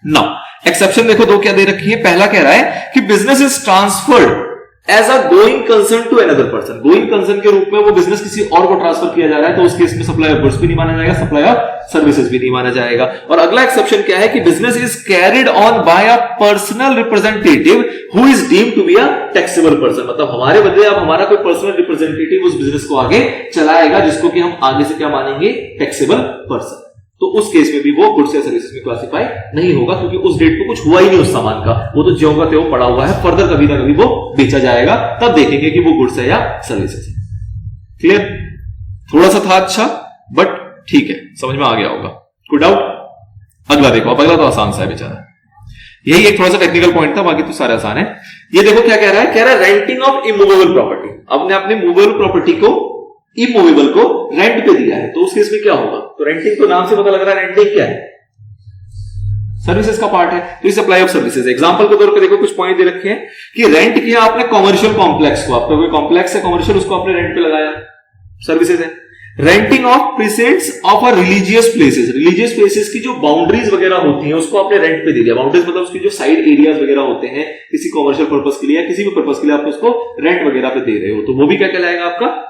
Now exception देखो दो क्या दे रखी है। पहला कह रहा है कि business is transferred as a going concern to another person, going concern के रूप में वो बिजनेस किसी और को ट्रांसफर किया जा रहा है, तो उस केस में सप्लाई ऑफ गुड्स भी नहीं माना जाएगा, सप्लाई ऑफ सर्विसेज भी नहीं माना जाएगा। और अगला एक्सेप्शन क्या है कि business is carried on by a personal representative who is deemed to be a taxable person, मतलब हमारे बदले अब हमारा कोई पर्सनल रिप्रेजेंटेटिव उस बिजनेस को आगे चलाएगा, जिसको कि हम आगे से क्या मानेंगे, टैक्सेबल पर्सन। तो उस केस में भी वो गुड्स या सर्विसेज में क्लासिफाई नहीं होगा, क्योंकि उस डेट पे कुछ हुआ ही नहीं उस सामान का, वो तो ज्यों का त्यों पड़ा हुआ है, फर्दर कभी ना कभी वो बेचा जाएगा, तब देखेंगे कि वो गुड्स है या सर्विसेज। क्लियर, थोड़ा सा था अच्छा, बट ठीक है, समझ में आ गया होगा। कोई डाउट? अगला देखो, अब अगला तो आसान सा है बेचारा, यही एक थोड़ा सा टेक्निकल पॉइंट था, बाकी तो सारे आसान है। ये देखो क्या कह रहा है, कह रहा है रेंटिंग ऑफ इमूवेबल प्रॉपर्टी। आपने अपनी मूवेबल प्रॉपर्टी को इमूवेबल को रेंट पे दिया है, तो उस केस में क्या होगा, तो रेंटिंग तो नाम से पता लग रहा है, रेंटिंग क्या है, सर्विसेज का पार्ट है, तो सप्लाई ऑफ सर्विसेज। एग्जांपल के तौर पे देखो कुछ पॉइंट दे रखे हैं कि रेंट किया आपने कमर्शियल कॉम्प्लेक्स को, आपका कोई कॉम्प्लेक्स है कमर्शियल, उसको आपने रेंट पे लगाया, सर्विसेज है। Renting of precincts of a religious places, religious places की जो बाउंड्रीज वगैरह होती हैं उसको आपने रेंट पे दे दिया। बाउंड्रीज मतलब उसकी जो साइड एरियाज वगैरह होते हैं, किसी कमर्शियल पर्पस के लिए या किसी भी पर्पस के लिए आप उसको रेंट वगैरह पे दे रहे हो, तो वो भी क्या कहलाएगा आपका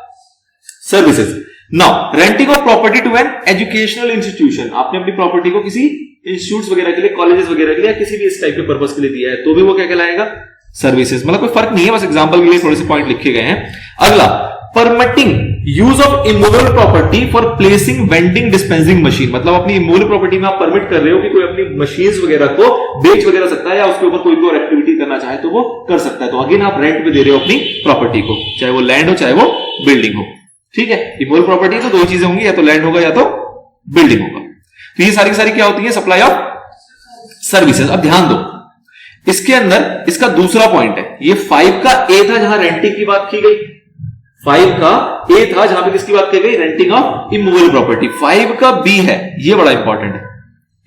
services. Now renting of property to an educational institution, आपने अपनी प्रॉपर्टी को किसी इंस्टीट्यूट्स वगैरह के लिए, कॉलेजेस वगैरह के लिए, किसी भी इस टाइप के पर्पस के लिए दिया है, तो भी वो क्या कहलाएगा, सर्विसेज। मतलब कोई फर्क नहीं है, बस एग्जांपल के लिए थोड़े से पॉइंट लिखे गए हैं। अगला, permitting use of immovable property for placing vending dispensing machine, मतलब अपनी इमूवेबल प्रॉपर्टी में आप परमिट कर रहे हो कि कोई अपनी मशीन्स वगैरह को बेच वगैरह सकता है, या उसके ऊपर कोई भी और एक्टिविटी करना चाहे तो वो कर सकता है। तो अगेन आप रेंट पे दे रहे हो अपनी प्रॉपर्टी को, चाहे वो लैंड हो चाहे वो बिल्डिंग हो। ठीक है, इमूवेबल प्रॉपर्टी तो दो चीजें होंगी, या तो लैंड होगा या तो बिल्डिंग होगा। तो ये सारी की सारी क्या होती है, सप्लाई ऑफ सर्विसेज। अब ध्यान दो, इसके अंदर इसका दूसरा पॉइंट है, ये 5 का ए था जहां रेंटिंग की बात की गई, 5 का ए था जहां पे किसकी बात की गई, रेंटिंग ऑफ इमूवेबल प्रॉपर्टी। 5 का बी है, ये बड़ा इंपॉर्टेंट है,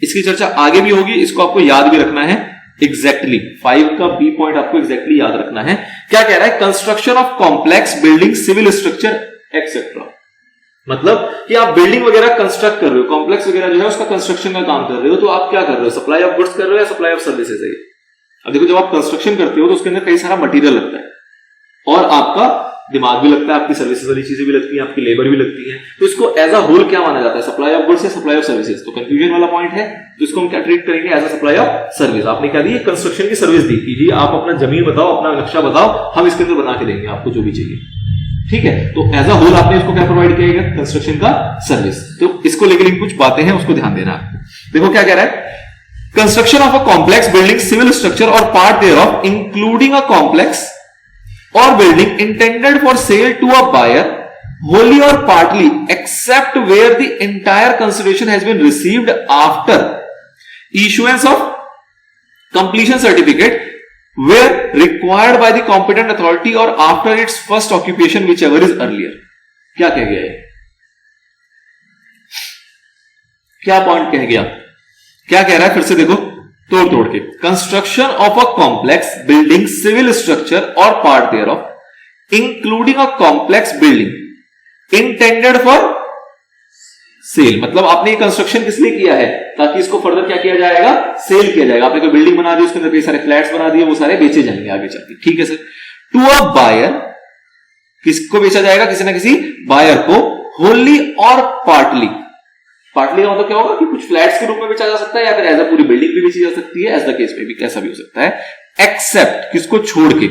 इसकी चर्चा आगे भी होगी, इसको आपको याद भी रखना है एग्जैक्टली। 5 का बी पॉइंट आपको एग्जैक्टली याद रखना है। क्या कह रहा है, construction of complex building civil structure et cetera, मतलब कि आप बिल्डिंग वगैरह कंस्ट्रक्ट कर रहे हो, कॉम्प्लेक्स वगैरह जो है उसका कंस्ट्रक्शन का काम कर रहे हो, तो आप क्या कर रहे हो, सप्लाई ऑफ गुड्स कर रहे हो या सप्लाई ऑफ सर्विसेज है। अब देखो, जब आप कंस्ट्रक्शन करते हो तो उसके अंदर कई सारा मटेरियल लगता है, और आपका दिमाग भी लगता है, आपकी सर्विसेज वाली चीजें भी लगती हैं, आपकी लेबर भी लगती है। तो इसको एज अ होल क्या माना जाता है, सप्लाई ऑफ गुड्स या सप्लाई ऑफ सर्विसेज। तो कंफ्यूजन वाला पॉइंट है, तो इसको हम क्या ट्रीट करेंगे, as a supply of service. आपने क्या दी, कंस्ट्रक्शन की सर्विस दी कि जी आप अपना जमीन बताओ, अपना नक्शा बताओ, हम इसके अंदर बना के देंगे आपको जो भी चाहिए। ठीक है, तो एज अ होल आपने इसको क्या प्रोवाइड किया, कंस्ट्रक्शन का सर्विस। तो इसको लेकर कुछ बातें हैं, उसको ध्यान देना। देखो क्या कह रहा है, construction of a complex building, civil structure और part thereof including a complex or building intended for sale to a buyer wholly or partly except where the entire consideration has been received after issuance of completion certificate where required by the competent authority or after its first occupation whichever is earlier। क्या कह गया है, क्या point कह गया, क्या कह रहा है, फिर से देखो तोड़ के। Construction of a complex building, civil structure और part thereof including a complex building intended for sale. मतलब आपने ये कंस्ट्रक्शन किस लिए किया है, ताकि इसको फर्दर क्या किया जाएगा, सेल किया जाएगा। आपने कोई बिल्डिंग बना दी, उसके अंदर कई सारे फ्लैट्स बना दिए, वो सारे बेचे जाएंगे आगे चलके। ठीक है सर, टू अ बायर, किसको बेचा जाएगा, किसी ना किसी बायर को, होली और पार्टली। पार्टली का मतलब क्या होगा कि कुछ फ्लैट्स के रूप में बेचा जा सकता है, या फिर एज अ पूरी बिल्डिंग भी बेची जा सकती है, एज द केस में भी कैसा भी हो सकता है। एक्सेप्ट, किसको छोड़ के,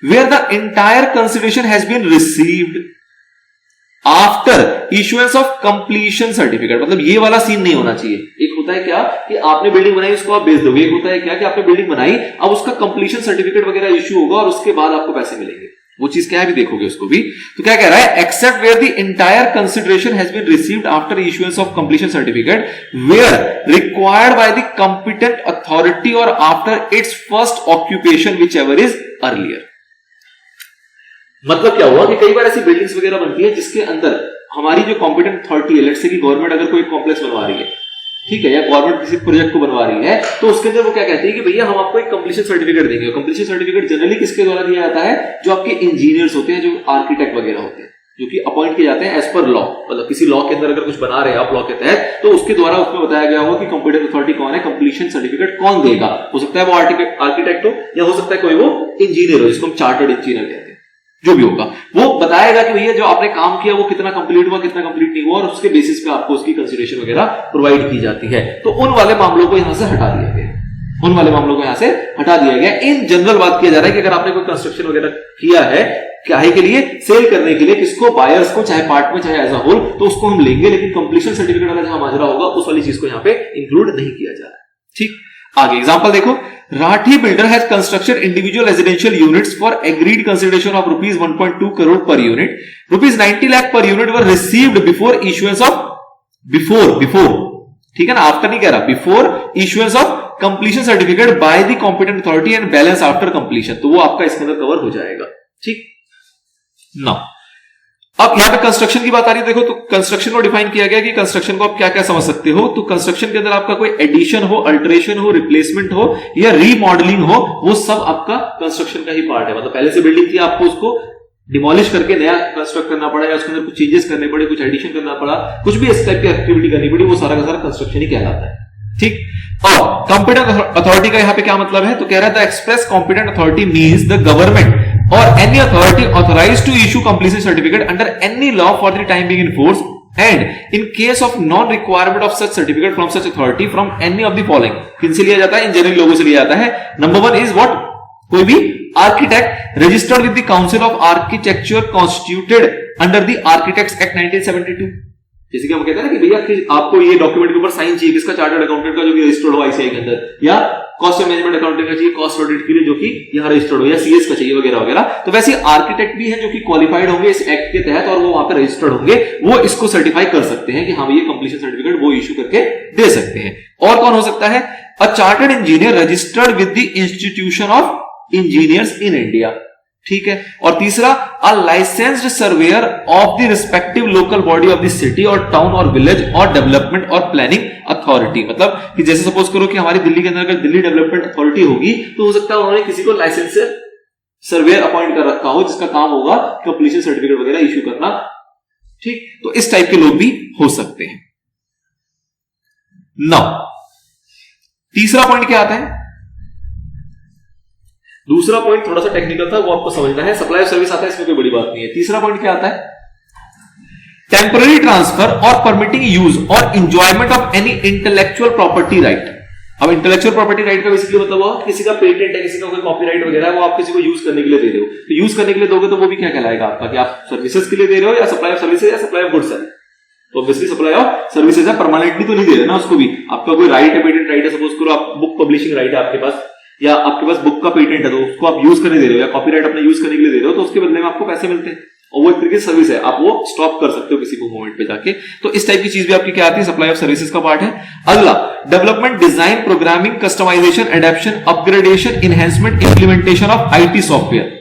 where the entire consideration has been received after issuance of completion certificate. मतलब ये वाला सीन नहीं होना चाहिए। एक होता है क्या कि आपने बिल्डिंग बनाई, उसको आप बेच दोगे। एक होता है क्या कि आपने बिल्डिंग बनाई, अब उसका कंप्लीशन सर्टिफिकेट वगैरह इश्यू होगा और उसके बाद आपको पैसे मिलेंगे। वो चीज क्या है भी देखोगे उसको भी। तो क्या कह रहा है, except where the entire consideration has been received after issuance of completion certificate where required by the competent authority और after its first occupation whichever is earlier. मतलब क्या हुआ कि कई बार ऐसी बिल्डिंग्स वगैरह बनती है जिसके अंदर हमारी जो कॉम्पिटेंट अथॉरिटी है, लेट्स से कि गवर्नमेंट अगर कोई कॉम्प्लेक्स बनवा रही है, ठीक है, या गवर्नमेंट किसी प्रोजेक्ट को बनवा रही है, तो उसके अंदर वो क्या कहती है कि भैया हम आपको एक कंप्लीशन सर्टिफिकेट देंगे। कंप्लीशन सर्टिफिकेट जनरली किसके द्वारा दिया जाता है, जो आपके इंजीनियर्स होते हैं, जो आर्किटेक्ट वगैरह होते हैं, जो कि अपॉइंट किए जाते हैं एज पर लॉ। मतलब किसी लॉ के अंदर अगर कुछ बना रहे हैं आप लॉ के तहत, तो उसके द्वारा उसमें बताया गया होगा कि कॉम्पिटेंट अथॉरिटी कौन है, कंप्लीशन सर्टिफिकेट कौन देगा। हो सकता है वो आर्किटेक्ट हो, या हो सकता है कोई वो इंजीनियर हो, जिसको हम चार्टर्ड इंजीनियर कहते हैं। जो भी होगा वो बताएगा कि भैया जो आपने काम किया वो कितना कंप्लीट हुआ, कितना कंप्लीट नहीं हुआ, और उसके बेसिस पे आपको उसकी कंसीडरेशन वगैरह प्रोवाइड की जाती है। तो उन वाले मामलों को यहां से हटा दिया गया, उन वाले मामलों को यहां से हटा दिया गया। इन जनरल बात किया जा रहा है कि अगर आपने कोई कंस्ट्रक्शन वगैरह किया है, क्या के लिए, सेल करने के लिए, किसको, बायर्स को, चाहे पार्ट में चाहे एज अ होल, तो उसको हम लेंगे। लेकिन कंप्लीशन सर्टिफिकेट वाला जहां माजरा होगा उस वाली चीज को यहां पे इंक्लूड नहीं किया जा रहा है। ठीक, आगे एग्जांपल देखो, Rathi builder has constructed individual residential units for agreed consideration of rupees 1.2 crore per unit. Rupees 90 lakh per unit were received before issuance of before ठीक है ना, आफ्टर नहीं कह रहा, before issuance of completion certificate by the competent authority and balance after completion। तो वो आपका इसके अंदर कवर हो जाएगा। ठीक, नाउ अब यहां पे कंस्ट्रक्शन की बात आ रही है। देखो, तो कंस्ट्रक्शन को डिफाइन किया गया कि कंस्ट्रक्शन को आप क्या क्या समझ सकते हो। तो कंस्ट्रक्शन के अंदर आपका कोई एडिशन हो, अल्टरेशन हो, रिप्लेसमेंट हो या रीमॉडलिंग हो, वो सब आपका कंस्ट्रक्शन का ही पार्ट है। मतलब पहले से बिल्डिंग थी, आपको उसको डिमोलिश करके नया कंस्ट्रक्ट करना पड़ा, या उसके अंदर कुछ चेंजेस करने पड़े, कुछ एडिशन करना पड़ा, कुछ भी इस टाइप की एक्टिविटी करनी पड़ी, वो सारा का सारा कंस्ट्रक्शन ही कहलाता है। ठीक, और कॉम्पिटेंट अथॉरिटी का यहां पे क्या मतलब है, तो कह रहा है the express competent authority means the government or any authority authorized to issue completion certificate under any law for the time being in force, and in case of non requirement of such certificate from such authority from any of the following। किनसे लिया जाता है, in general लोगों से लिया जाता है। Number 1 is what, कोई भी architect registered with the council of architecture constituted under the architects act 1972। जैसे कि हम कहते हैं ना कि भैया कि आपको ये डॉक्यूमेंट के ऊपर साइन चाहिए, किसका, चार्टर्ड अकाउंटेंट का, जो कि रजिस्टर्ड हो आईसीआई के अंदर, या कॉस्ट मैनेजमेंट अकाउंटिंग का चाहिए, कॉस्ट ऑडिट के लिए जो कि यहां रजिस्टर्ड हो, या सीएस का चाहिए वगैरह वगैरह। तो वैसे आर्किटेक्ट भी हैं जो कि क्वालिफाइड होंगे इस एक्ट के तहत, और वो वहां पे रजिस्टर्ड होंगे, वो इसको सर्टिफाई कर सकते हैं कि हाँ ये कंप्लीशन सर्टिफिकेट वो इश्यू करके दे सकते हैं। और कौन हो सकता है, a chartered engineer registered with the institution of engineers in India. ठीक है, और तीसरा, a licensed surveyor of the respective local body of the city और टाउन और विलेज और डेवलपमेंट और प्लानिंग अथॉरिटी। मतलब कि जैसे सपोज करो कि हमारी दिल्ली के अंदर अगर दिल्ली डेवलपमेंट अथॉरिटी होगी, तो हो सकता है उन्होंने किसी को लाइसेंस सर्वेयर अपॉइंट कर रखा हो, जिसका काम होगा कंप्लीशन सर्टिफिकेट वगैरह इश्यू करना। ठीक, तो इस टाइप के लोग भी हो सकते हैं। नाउ तीसरा पॉइंट क्या आता है, दूसरा पॉइंट थोड़ा सा टेक्निकल था, वो आपको समझना है। सप्लाई ऑफ सर्विस आता है, इसमें कोई बड़ी बात नहीं है। तीसरा पॉइंट क्या आता है? टेम्पररी ट्रांसफर और परमिटिंग यूज और enjoyment of any intellectual property right. अब इंटेलेक्चुअल प्रॉपर्टी राइट का बेसिकली मतलब हुआ किसी का पेटेंट है, किसी का कोई कॉपीराइट वगैरह है, वो आप किसी को यूज करने के लिए दे रहे हो, तो यूज करने के लिए दोगे तो वो भी क्या कहलाएगा आपका, कि आप सर्विसेज के लिए दे रहे हो या सप्लाई ऑफ सर्विसेज या सप्लाई ऑफ गुड्स है। तो ऑब्वियसली सप्लाई ऑफ सर्विसेज है, परमानेंटली तो नहीं दे रहे ना उसको भी। आपका कोई राइट है, पेटेंट राइट है, सपोज करो आप बुक पब्लिशिंग राइट है आपके पास, या आपके पास बुक का पेटेंट है, तो उसको आप यूज करने दे रहे हो या कॉपीराइट अपना यूज करने के लिए दे रहे हो, तो उसके बदले में आपको पैसे मिलते हैं, और वो एक तरीके से सर्विस है, आप वो स्टॉप कर सकते हो किसी को मोमेंट पे जाके। तो इस टाइप की चीज भी आपकी क्या आती है, सप्लाई ऑफ सर्विसेज का पार्ट है। अगला, development, design, programming, customisation, adaptation, upgradation, enhancement, implementation of IT software.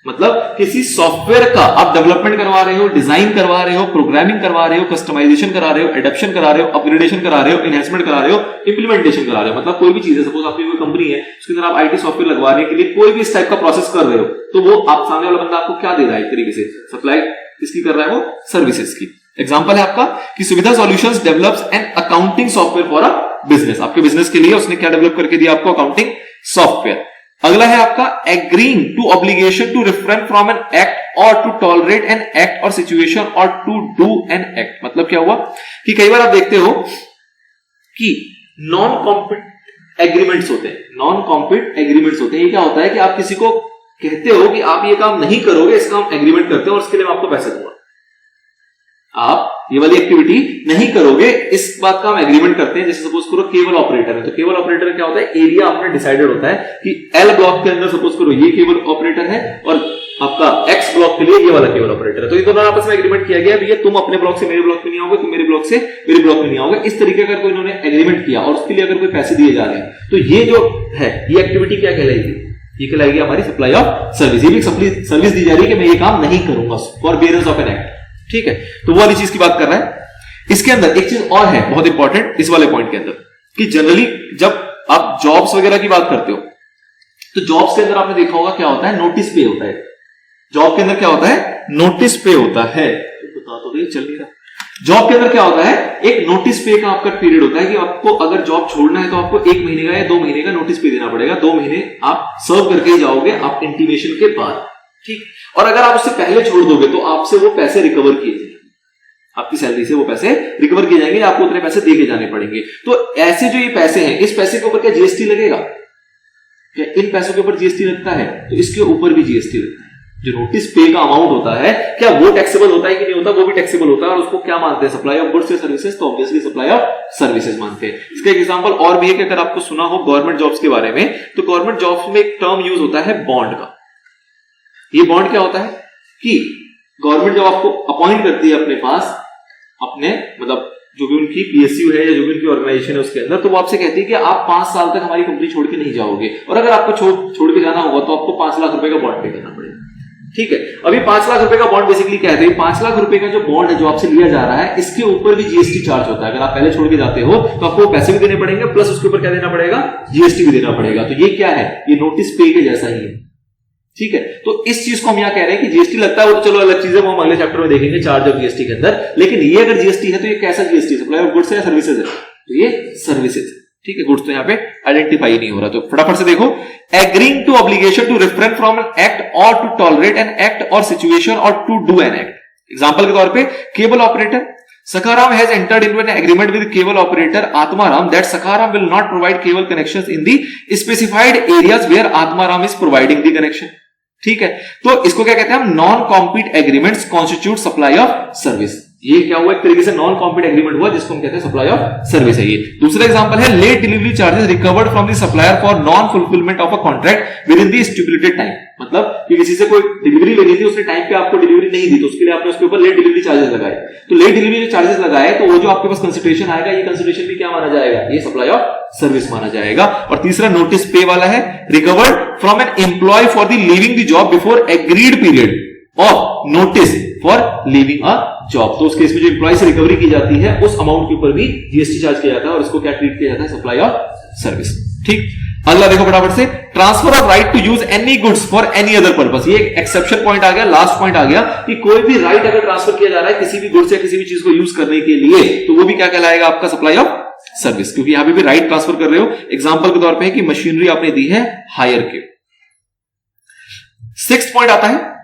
मतलब किसी सॉफ्टवेयर का आप डेवलपमेंट करवा रहे हो, डिजाइन करवा रहे हो, प्रोग्रामिंग करवा रहे हो, कस्टमाइजेशन करा रहे हो, एडेप्शन करा रहे हो, अपग्रेडेशन करा रहे हो, इनहेंसमेंट करा रहे हो, इंप्लीमेंटेशन करा रहे हो। मतलब कोई भी चीज है, सपोज आपकी कोई कंपनी है, उसके अंदर आप आईटी सॉफ्टवेयर लगवाने के लिए कोई भी इस टाइप का प्रोसेस कर रहे हो, तो वो आप सामने वाला बंदा आपको क्या दे रहा है, एक तरीके से सप्लाई किसकी कर रहा है, वो सर्विसेज की। एग्जांपल है आपका कि सुविधा solutions develops an accounting software for a business. आपके बिजनेस के लिए उसने क्या डेवलप करके दिया आपको, अकाउंटिंग सॉफ्टवेयर। अगला है आपका agreeing to obligation to refrain from an act और टू टॉलरेट एन एक्ट और सिचुएशन और टू डू एन एक्ट। मतलब क्या हुआ कि कई बार आप देखते हो कि नॉन कॉम्पिट एग्रीमेंट्स होते हैं, नॉन कॉम्पिट एग्रीमेंट्स होते हैं। ये क्या होता है कि आप किसी को कहते हो कि आप ये काम नहीं करोगे, इसका हम एग्रीमेंट करते हैं और उसके लिए मैं आपको पैसे दूंगा, आप ये वाली एक्टिविटी नहीं करोगे, इस बात का हम एग्रीमेंट करते हैं। जैसे सपोज करो केबल ऑपरेटर है, तो केबल ऑपरेटर क्या होता है, एरिया आपने डिसाइडेड होता है कि एल ब्लॉक के अंदर सपोज करो ये केबल ऑपरेटर है और आपका एक्स ब्लॉक के लिए ये वाला केबल ऑपरेटर है, तो ये दोनों आपस में एग्रीमेंट किया गया, भैया तुम अपने ब्लॉक से मेरे ब्लॉक में नहीं आओगे, तुम मेरे ब्लॉक से मेरे ब्लॉक में नहीं आओगे। इस तरीके का कोई इन्होंने एग्रीमेंट किया और उसके लिए अगर कोई पैसे दिए जा रहे हैं, तो ये जो है ये एक्टिविटी क्या कहलाएगी, ये कहलाएगी हमारी सप्लाई ऑफ सर्विस। ये भी सर्विस दी जा रही है कि मैं ये काम नहीं करूंगा, for bearers of an act. ठीक है, तो वो वाली चीज की बात कर रहा है। इसके अंदर एक चीज और है बहुत इंपॉर्टेंट इस वाले पॉइंट के अंदर, कि जनरली जब आप जॉब्स वगैरह की बात करते हो, तो जॉब्स के अंदर आपने देखा होगा क्या होता है, नोटिस पे होता है। जॉब के अंदर क्या होता है, नोटिस पे होता है। बता तो चल नहीं रहा। जॉब के अंदर क्या होता है, एक नोटिस पे का आपका पीरियड होता है कि आपको अगर जॉब छोड़ना है तो आपको 1 महीने का या 2 महीने का नोटिस पे देना पड़ेगा। 2 महीने आप सर्व करके ही जाओगे आप इंटीमेशन के बाद। ठीक, और अगर आप उससे पहले छोड़ दोगे तो आपसे वो पैसे रिकवर किए जाएंगे, आपकी सैलरी से वो पैसे रिकवर किए जाएंगे, आपको उतने पैसे दे के जाने पड़ेंगे। तो ऐसे जो ये पैसे हैं, इस पैसे के ऊपर क्या जीएसटी लगेगा, क्या इन पैसों के ऊपर जीएसटी लगता है, तो इसके ऊपर भी जीएसटी लगता है। जो नोटिस पे का अमाउंट होता है, क्या वो टैक्सेबल होता है कि नहीं होता, वो भी टैक्सेबल होता है। और उसको क्या मानते हैं, सप्लाई ऑफ गुड्स या सर्विसेज, तो ऑब्वियसली सप्लाई ऑफ सर्विसेज मानते हैं। इसका एक एग्जांपल और भी है कि अगर आपको सुना हो गवर्नमेंट जॉब्स के बारे में, तो गवर्नमेंट जॉब्स में एक टर्म यूज होता है बॉन्ड का। ये बॉन्ड क्या होता है कि गवर्नमेंट जब आपको अपॉइंट करती है अपने पास, अपने मतलब जो भी उनकी पीएसयू है या जो भी उनकी ऑर्गेनाइजेशन है उसके अंदर, तो वो आपसे कहती है कि आप 5 साल तक हमारी कंपनी छोड़ के नहीं जाओगे, और अगर आपको छोड़ के जाना होगा तो आपको 5 लाख रुपए का बॉन्ड पे करना पड़ेगा। ठीक है, अभी 5 लाख रुपए का बॉन्ड बेसिकली क्या है, 5 लाख रुपए का जो बॉन्ड है जो आपसे लिया जा रहा है, इसके ऊपर भी जीएसटी चार्ज होता है। अगर आप पहले छोड़ के जाते हो तो आपको पैसे भी देने पड़ेंगे, प्लस उसके ऊपर क्या देना पड़ेगा, जीएसटी भी देना पड़ेगा। तो ये क्या है, ये नोटिस पे के जैसा ही है। ठीक है, तो इस चीज को हम यहां कह रहे हैं कि जीएसटी लगता है, वो तो चलो अलग चीज है, वो हम अगले चैप्टर में देखेंगे चार्ज ऑफ जीएसटी के अंदर। लेकिन ये अगर जीएसटी है तो ये कैसा जीएसटी, सप्लाई ऑफ गुड्स है या सर्विसेज है, तो ये सर्विसेज। ठीक है, गुड्स तो यहां पे आइडेंटिफाई नहीं हो रहा, तो फटाफट से देखो, agreeing to obligation to refrain from an act और टू टॉलरेट एन एक्ट और सिचुएशन और to do an act. Example के तौर पे cable operator, Sakharam has entered into an agreement with cable operator Atmaram that Sakharam will not provide cable connections in the specified areas where Atmaram is providing the connection. ठीक है, तो इसको क्या कहते हैं हम, non compete agreements constitute supply of service. ये क्या हुआ, एक तरीके से नॉन कॉम्पीट एग्रीमेंट हुआ जिसको हम कहते हैं सप्लाई ऑफ सर्विस है ये। दूसरा एग्जांपल है late delivery charges recovered from the supplier for non fulfilment of a contract within the stipulated time. मतलब कि किसी से कोई डिलीवरी लेनी थी, उसने टाइम पे आपको डिलीवरी नहीं दी, तो उसके लिए आपने उसके ऊपर लेट डिलीवरी चार्जेस लगाए। तो लेट डिलीवरी चार्जेस लगाए तो वो जो आपके पास कंसिडरेशन आएगा, ये कंसिडरेशन भी क्या माना जाएगा, ये सप्लाई ऑफ सर्विस माना जाएगा। और तीसरा नोटिस पे वाला है, recovered from an employ for the leaving the job before agreed period of notice for leaving a job. तो उस केस में जो एम्प्लॉय से रिकवरी की जाती है उस अमाउंट के ऊपर भी जीएसटी चार्ज किया जाता है, और इसको क्या ट्रीट किया जाता है, सप्लाई ऑफ सर्विस। ठीक, अगला देखो फटाफट से, transfer of right to use any goods for any other purpose. ये एक एक्सेप्शन पॉइंट आ गया, लास्ट पॉइंट आ गया कि कोई भी राइट अगर ट्रांसफर किया जा रहा है किसी भी गुड्स या किसी भी चीज को यूज करने के लिए, तो वो भी क्या कहलाएगा आपका, सप्लाई ऑफ सर्विस। क्योंकि यहां पे भी राइट ट्रांसफर कर रहे हो। एग्जांपल के तौर पे है कि मशीनरी आपने दी है हायर के, सिक्स्थ पॉइंट आता है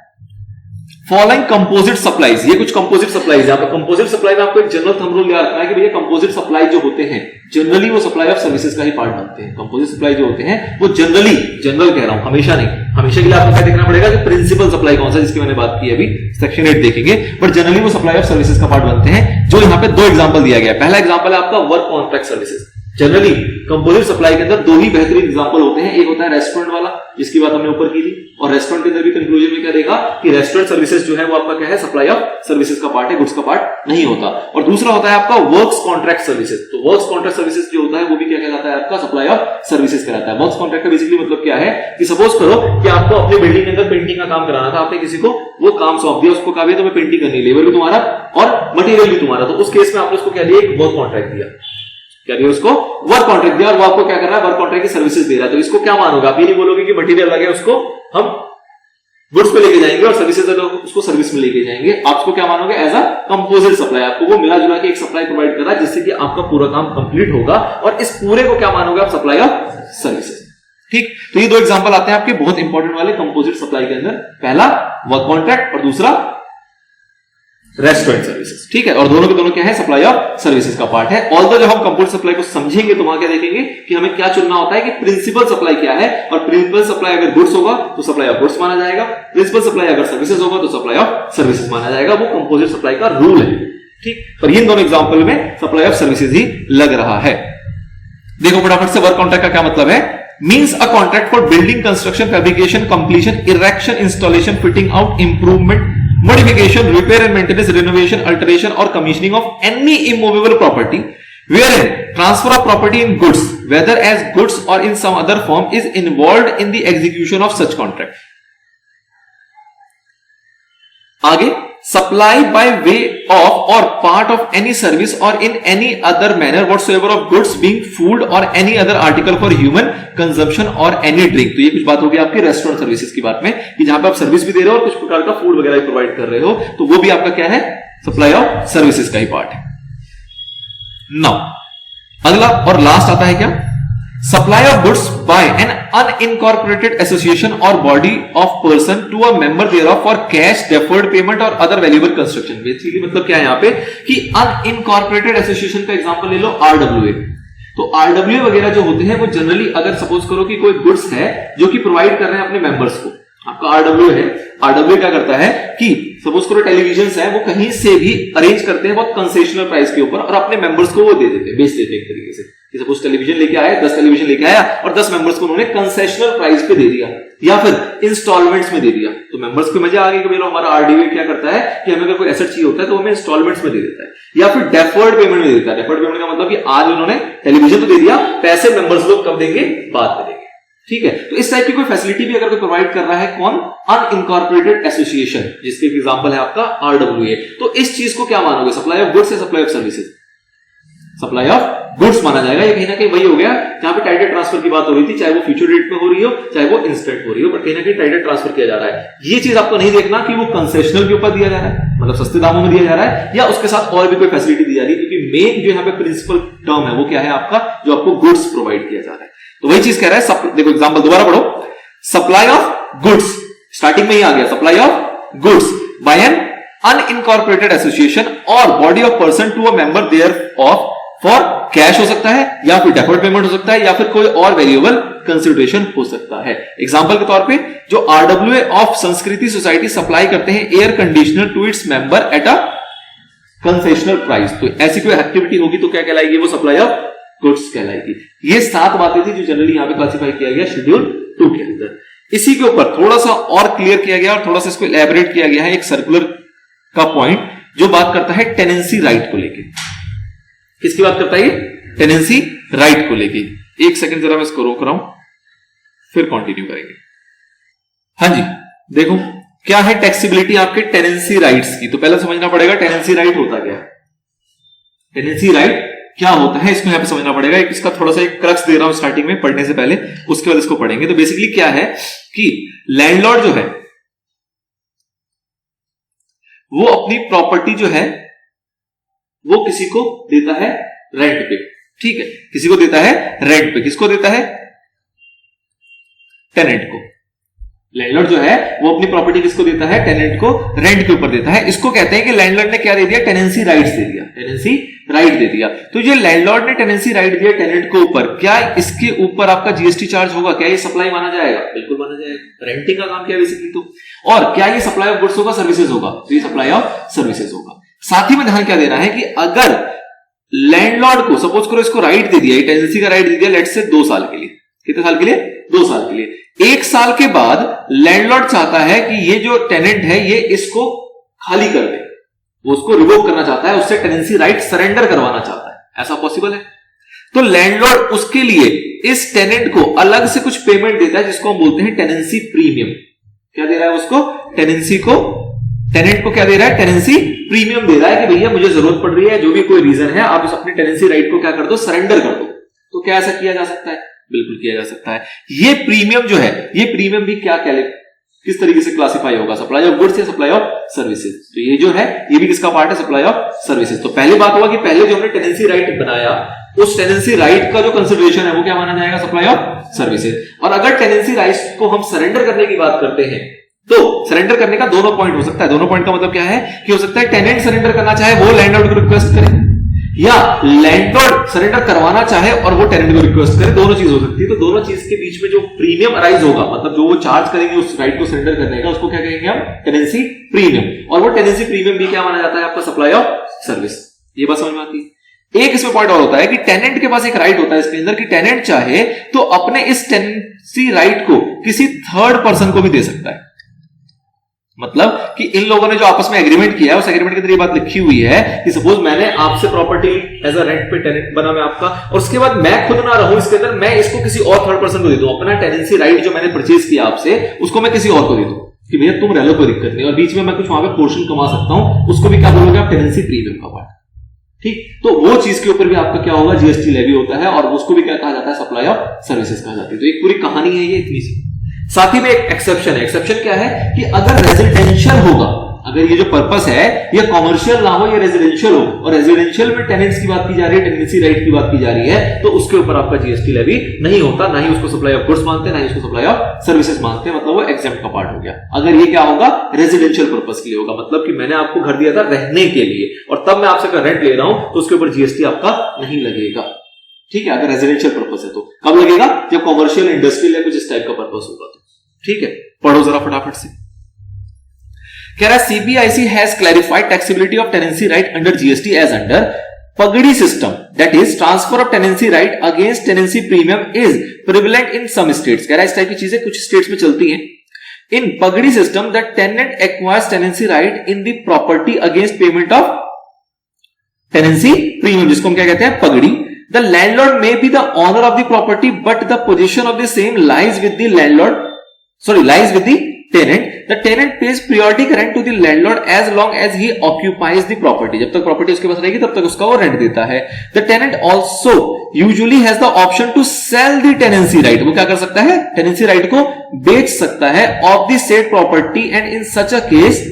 फॉलोइंग कंपोजिट सप्लाईज। ये कुछ कंपोजिट सप्लाईज है। कंपोजिट सप्लाई में आपको एक जनरल थंब रूल याद रखना है कि भैया कंपोजिट सप्लाई जो होते हैं जनरली वो सप्लाई ऑफ सर्विसेज का ही पार्ट बनते हैं। कंपोजिट सप्लाई जो होते हैं वो जनरल कह रहा हूं, हमेशा नहीं, हमेशा के लिए आपको क्या देखना पड़ेगा कि प्रिंसिपल सप्लाई कौन सा, जिसकी मैंने बात की अभी सेक्शन 8 देखेंगे, बट जनरली वो सप्लाई ऑफ सर्विसेज का पार्ट बनते हैं। जो यहां पे दो एग्जांपल दिया गया है। पहला एग्जांपल है आपका work contract services. Generally composite supply के अंदर दो ही बेहतरीन एग्जांपल होते हैं। एक होता है रेस्टोरेंट वाला, जिसकी बात हमने ऊपर की थी, और रेस्टोरेंट के अंदर भी कंक्लूजन में क्या देगा कि रेस्टोरेंट सर्विसेज जो है वो आपका क्या है, सप्लाई ऑफ सर्विसेज का पार्ट है, गुड्स का पार्ट नहीं होता। और दूसरा होता है आपका वर्क्स कॉन्ट्रैक्ट सर्विसेज। तो वर्क्स कॉन्ट्रैक्ट सर्विसेज जो होता है वो भी क्या कहलाता है, आपका सप्लाई ऑफ सर्विसेज कहलाता है। वर्क्स कॉन्ट्रैक्ट का बेसिकली मतलब क्या है कि सपोज करो कि आपको अपनी बिल्डिंग के अंदर पेंटिंग का काम कराना था, आपने किसी को वो काम सौंप दिया, उसको कहा तुम्हें पेंटिंग करनी, लेबर भी तुम्हारा और मटेरियल भी तुम्हारा। तो उस केस में आपने उसको क्या दिया, एक वर्क कॉन्ट्रैक्ट दिया, क्या दिया उसको, वर्क कॉन्ट्रैक्ट दिया, और वो आपको क्या कर रहा है, वर्क कॉन्ट्रैक्ट की सर्विसेज दे रहा है। तो इसको क्या मानोगे, आप ये नहीं बोलोगे कि मटेरियल लगे उसको हम गुड्स पे लेके जाएंगे और सर्विसेज उसको सर्विस में लेके जाएंगे। आप उसको क्या मानोगे, एज अ कंपोजिट सप्लाई। आपको वो मिला जुला के एक सप्लाई प्रोवाइड कर रहा है जिससे कि आपका पूरा काम कंप्लीट होगा, और इस पूरे को क्या मानोगे आप, सप्लाई ऑफ सर्विसेज। ठीक, तो ये दो एग्जांपल आते हैं आपके बहुत इंपॉर्टेंट वाले कंपोजिट सप्लाई के अंदर। पहला वर्क कॉन्ट्रैक्ट और दूसरा रेस्टोरेंट सर्विसेज। ठीक है, और दोनों के दोनों क्या है, सप्लाई ऑफ सर्विसेज का पार्ट है। ऑल्दो जब हम कंपोजिट सप्लाई को समझेंगे तो वहां क्या देखेंगे कि हमें क्या चुनना होता है कि प्रिंसिपल सप्लाई क्या है, और प्रिंसिपल सप्लाई अगर गुड्स होगा तो सप्लाई ऑफ गुड्स माना जाएगा, प्रिंसिपल सप्लाई अगर सर्विसेज होगा तो सप्लाई ऑफ सर्विसेज माना जाएगा। वो कंपोजिट सप्लाई का रूल है। ठीक, पर इन दोनों एग्जांपल में सप्लाई ऑफ सर्विसेज ही लग रहा है। देखो फटाफट से, वर्क कॉन्ट्रैक्ट का क्या मतलब है, means a contract for building, construction, fabrication, completion, erection, installation, fitting out, improvement, modification, repair and maintenance, renovation, alteration or commissioning of any immovable property wherein transfer of property in goods, whether as goods or in some other form, is involved in the execution of such contract. आगे, supply by way of or part of any service or in any other manner whatsoever of goods being food or any other article for human consumption or any drink. तो ये कुछ बात होगी आपकी restaurant services की बात में, कि जहां पे आप सर्विस भी दे रहे हो और कुछ प्रकार का फूड वगैरह भी प्रोवाइड कर रहे हो, तो वो भी आपका क्या है, सप्लाई ऑफ सर्विसेज का ही पार्ट है। नाउ अगला और लास्ट आता है क्या, supply of goods by an unincorporated association और body of person to a member thereof for cash, deferred payment और अदर वैल्यूएबल कंस्ट्रक्शन। बेसिकली मतलब क्या है यहां पे कि अनइनकॉर्पोरेटेड एसोसिएशन का एग्जांपल ले लो, आरडब्ल्यूए। तो आरडब्ल्यूए वगैरह जो होते हैं वो जनरली, अगर सपोज करो कि कोई गुड्स है जो कि प्रोवाइड कर रहे हैं अपने मेंबर्स को, आपका आरडब्ल्यू है, आरडब्ल्यू क्या करता है कि सपोज करो टेलीविजन है, वो कहीं से भी अरेंज करते हैं बहुत कंसेशनल प्राइस के ऊपर और अपने मेंबर्स को वो दे देते हैं, बेच देते हैं एक तरीके से। सपोज टेलीविजन लेके आया, 10 टेलीविजन लेके आया और 10 मेंबर्स को उन्होंने कंसेशनल प्राइस पे दे दिया या फिर इंस्टॉलमेंट्स में दे दिया। तो मेंबर्स को मजा आ गई कि भाई हमारा आरडीवी क्या करता है कि हमें अगर कोई एसेट चाहिए होता है तो हमें इंस्टॉलमेंट्स में दे देता है या फिर डेफर्ड पेमेंट में देता है। डेफर्ड पेमेंट का मतलब कि आज उन्होंने टेलीविजन तो दे दिया, पैसे मेंबर्स लोग कब देंगे, बाद में देंगे। ठीक है, तो इस टाइप की कोई फैसिलिटी भी अगर कोई प्रोवाइड कर रहा है, कौन, अनइनकॉर्पोरेटेड एसोसिएशन, जिसके एग्जांपल है आपका आरडब्ल्यूए, तो इस चीज को क्या मानोगे, सप्लाई ऑफ गुड्स या supply of services? Supply of goods माना जाएगा। ये कहीं ना कहीं वही हो गया जहां पे टाइटल ट्रांसफर की बात हो रही थी, चाहे वो फ्यूचर डेट में हो रही हो चाहे वो इंस्टेंट हो रही हो, पर कहीं ना कहीं टाइटल ट्रांसफर किया जा रहा है। ये चीज आपको नहीं देखना कि वो कंसेशनल के ऊपर दिया जा रहा है, मतलब सस्ते दामों में दिया जा रहा है, या उसके साथ और भी कोई फैसिलिटी दी जा रही है, क्योंकि मेन जो यहाँ पे प्रिंसिपल टर्म है वो क्या है आपका, जो आपको गुड्स प्रोवाइड किया जा रहा है। तो वही चीज कह रहा है, देखो एग्जांपल दोबारा पढ़ो, सप्लाई ऑफ गुड्स, स्टार्टिंग में ही आ गया, supply of goods by an unincorporated association और body of person to a member thereof for cash हो सकता है या फिर डेफर्ड पेमेंट हो सकता है या फिर कोई और वेरिएबल कंसिडरेशन हो सकता है। एग्जांपल के तौर पे जो RWA of Sanskriti society supply करते हैं air conditioner to its member at a concessional price, तो ऐसी कोई एक्टिविटी होगी तो क्या कहलाएगी, वो सप्लाई ऑफ गुड्स कहलाएगी। ये 7 बातें थी जो जनरली यहां पे क्लासिफाई किया गया शेड्यूल 2 के अंदर। इसी के ऊपर थोड़ा सा और क्लियर किया गया और थोड़ा सा इसको एलैबोरेट किया गया है एक सर्कुलर का पॉइंट जो बात करता है टेनेंसी राइट को लेके। किसकी बात करता है, टेनेंसी राइट को लेके। एक सेकंड जरा मैं इसको रोक रहा हूं, फिर कंटिन्यू करेंगे। हाँ जी, देखो क्या है टैक्सेबिलिटी आपके टेनेंसी राइट्स की, तो पहले समझना पड़ेगा टेनेंसी राइट होता क्या है, टेनेंसी राइट क्या होता है, इसको यहां पे समझना पड़ेगा। इसका थोड़ा सा एक क्रक्स दे रहा हूं स्टार्टिंग में पढ़ने से पहले, उसके बाद इसको पढ़ेंगे। तो बेसिकली क्या है कि लैंडलॉर्ड जो है वो अपनी प्रॉपर्टी जो है वो किसी को देता है रेंट पे, ठीक है, किसी को देता है रेंट पे, किसको देता है, टेनेंट को। लैंडलॉर्ड जो है वो अपनी प्रॉपर्टी किसको देता है, टेनेंट को रेंट के ऊपर देता है। इसको कहते हैं कि लैंडलॉर्ड ने क्या दे दिया, टेनेंसी राइट्स दे दिया, टेनेंसी राइट दे दिया। तो ये लैंडलॉर्ड ने टेनेंसी राइट दिया टेनेंट के ऊपर, क्या इसके ऊपर आपका जीएसटी चार्ज होगा, क्या ये सप्लाई माना जाएगा, बिल्कुल माना जाएगा। रेंटिंग का काम क्या है बेसिकली तो, और क्या ये सप्लाई ऑफ गुड्स होगा, सर्विसेज होगा, तो ये सप्लाई ऑफ सर्विसेज होगा। साथ ही में ध्यान क्या देना है कि अगर लैंडलॉर्ड को सपोज करो इसको राइट दे दिया, टेनेंसी का राइट दे दिया लेट्स से 2 साल के लिए, कितने साल के लिए, 2 साल के लिए। 1 साल के बाद लैंडलॉर्ड चाहता है कि ये जो टेनेंट है ये इसको खाली कर दे, वो उसको रिवोक करना चाहता है, उससे टेनेंसी राइट सरेंडर करवाना चाहता है, ऐसा पॉसिबल है। तो लैंडलॉर्ड उसके लिए इस टेनेंट को अलग से कुछ पेमेंट देता है जिसको हम बोलते हैं टेनेंसी प्रीमियम। क्या दे रहा है उसको, टेनेंसी को, टेनेंट को क्या दे रहा है, टेनेंसी प्रीमियम दे रहा है कि भैया मुझे जरूरत पड़ रही है, जो भी कोई रीजन है आप इस अपने टेनेंसी राइट को क्या कर दो, सरेंडर कर दो। तो क्या ऐसा किया जा सकता है, बिल्कुल किया जा सकता है। ये प्रीमियम जो है, ये प्रीमियम भी क्या किस तरीके से क्लासिफाई होगा, सप्लाई ऑफ गुड्स या सप्लाई ऑफ सर्विसेज। तो ये जो है ये भी किसका पार्ट है, सप्लाई ऑफ सर्विसेज। तो पहली बात हुआ कि पहले जो हमने टेनेंसी राइट बनाया उस टेनेंसी राइट का जो कंसिडरेशन है वो क्या माना जाएगा, सप्लाई ऑफ सर्विसेज। और अगर टेनेंसी राइट्स को हम सरेंडर करने की बात करते हैं तो सरेंडर करने का दोनों पॉइंट हो सकता है। दोनों पॉइंट का मतलब क्या है कि हो सकता है टेनेंट सरेंडर करना चाहे वो लैंडलॉर्ड को रिक्वेस्ट करे, या लैंडलॉर्ड सरेंडर करवाना चाहे और वो टेनेंट को रिक्वेस्ट करे, दोनों चीज हो सकती है। तो दोनों चीज के बीच में जो प्रीमियम अराइज होगा, मतलब जो वो चार्ज करेंगे उस राइट को सरेंडर करने का, उसको क्या कहेंगे हम, टेनेंसी प्रीमियम। और वो टेनेंसी प्रीमियम भी क्या माना जाता है आपका, सप्लाई ऑफ सर्विस। ये बात समझ में आती है। एक इसमें पॉइंट और होता है कि टेनेंट के पास एक राइट होता है इसके अंदर कि टेनेंट चाहे तो अपने इस टेनेंसी राइट को किसी थर्ड पर्सन को भी दे सकता है। मतलब कि इन लोगों ने जो आपस में एग्रीमेंट किया है उस एग्रीमेंट के अंदर ये बात लिखी हुई है कि सपोज मैंने आपसे प्रॉपर्टी एज अ रेंट पे टेनेंट बना मैं आपका, और उसके बाद मैं खुद ना रहूं इसके अंदर, मैं इसको किसी और थर्ड पर्सन को दे दूं, अपना टेनेंसी राइट जो मैंने परचेज किया आपसे उसको मैं किसी और को दे दूं कि भैया तुम रह लो, कोई दिक्कत नहीं, और बीच में मैं कुछ वहां पे पोर्शन कमा सकता हूं, उसको भी क्या बोलोगे आप, टेनेंसी प्रीमियम का पार्ट। ठीक, तो वो चीज के ऊपर भी आपका क्या होगा, जीएसटी लेवी होता है, और उसको भी क्या कहा जाता है, सप्लाई ऑफ सर्विसेज कहा जाती है। तो एक पूरी कहानी है ये इतनी सी। साथ ही में एक एक्सेप्शन है। एक्सेप्शन क्या है कि अगर रेजिडेंशियल होगा, अगर ये जो पर्पस है ये कॉमर्शियल ना हो, ये रेजिडेंशियल हो, और रेजिडेंशियल में टेनेंट्स की बात की जा रही है, टेनेंसी राइट की बात की जा रही है, तो उसके ऊपर आपका जीएसटी लेवी नहीं होता, ना ही उसको सप्लाई ऑफ गुड्स मानते हैं, ना ही उसको सप्लाई ऑफ सर्विसेज मानते हैं। मतलब वो एग्जेम्प्ट का पार्ट हो गया। अगर ये क्या होगा, रेजिडेंशियल पर्पस के लिए होगा, मतलब कि मैंने आपको घर दिया था रहने के लिए और तब मैं आपसे रेंट ले रहा हूं, तो उसके ऊपर जीएसटी आपका नहीं लगेगा। ठीक है, अगर रेजिडेंशियल पर्पस है तो कब लगेगा, जब कॉमर्शियल इंडस्ट्रियल या कुछ इस टाइप का पर्पस होगा तो। ठीक है, पढ़ो जरा फटाफट से। कह रहा है CBIC has clarified taxability of tenancy right under GST as under pagdi system, that is transfer of tenancy right against tenancy premium is prevalent in some states. कह रहा है इस टाइप की चीजें कुछ स्टेट्स में चलती हैं। In pagdi system the tenant acquires tenancy right in the property against payment of tenancy premium, जिसको हम क्या कहते हैं, पगड़ी। The landlord may be the owner of the property, but the possession of the same lies with the landlord. Lies with the tenant. The tenant pays periodic rent to the landlord as long as he occupies the property. जब तक property उसके पास रहेगी तब तक उसका वो rent देता है। The tenant also usually has the option to sell the tenancy right. वो क्या कर सकता है, टेनेंसी राइट को बेच सकता है of the said property, and in such a case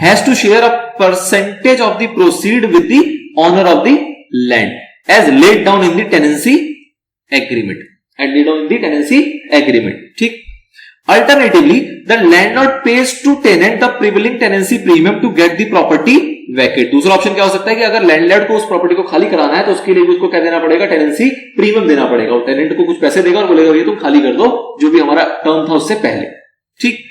has to share a percentage of the proceed with the owner of the land as laid down in the tenancy agreement. And laid down in the tenancy agreement. ठीक। Alternatively, the landlord pays to tenant the prevailing tenancy premium to get the property vacate. दूसरा option क्या हो सकता है कि अगर landlord को उस प्रॉपर्टी को खाली कराना है तो उसके लिए उसको क्या देना पड़ेगा, टेनेंसी प्रीमियम देना पड़ेगा। और टेनेंट को कुछ पैसे देगा और बोलेगा ये तुम खाली कर दो, जो भी हमारा टर्म था उससे पहले। ठीक।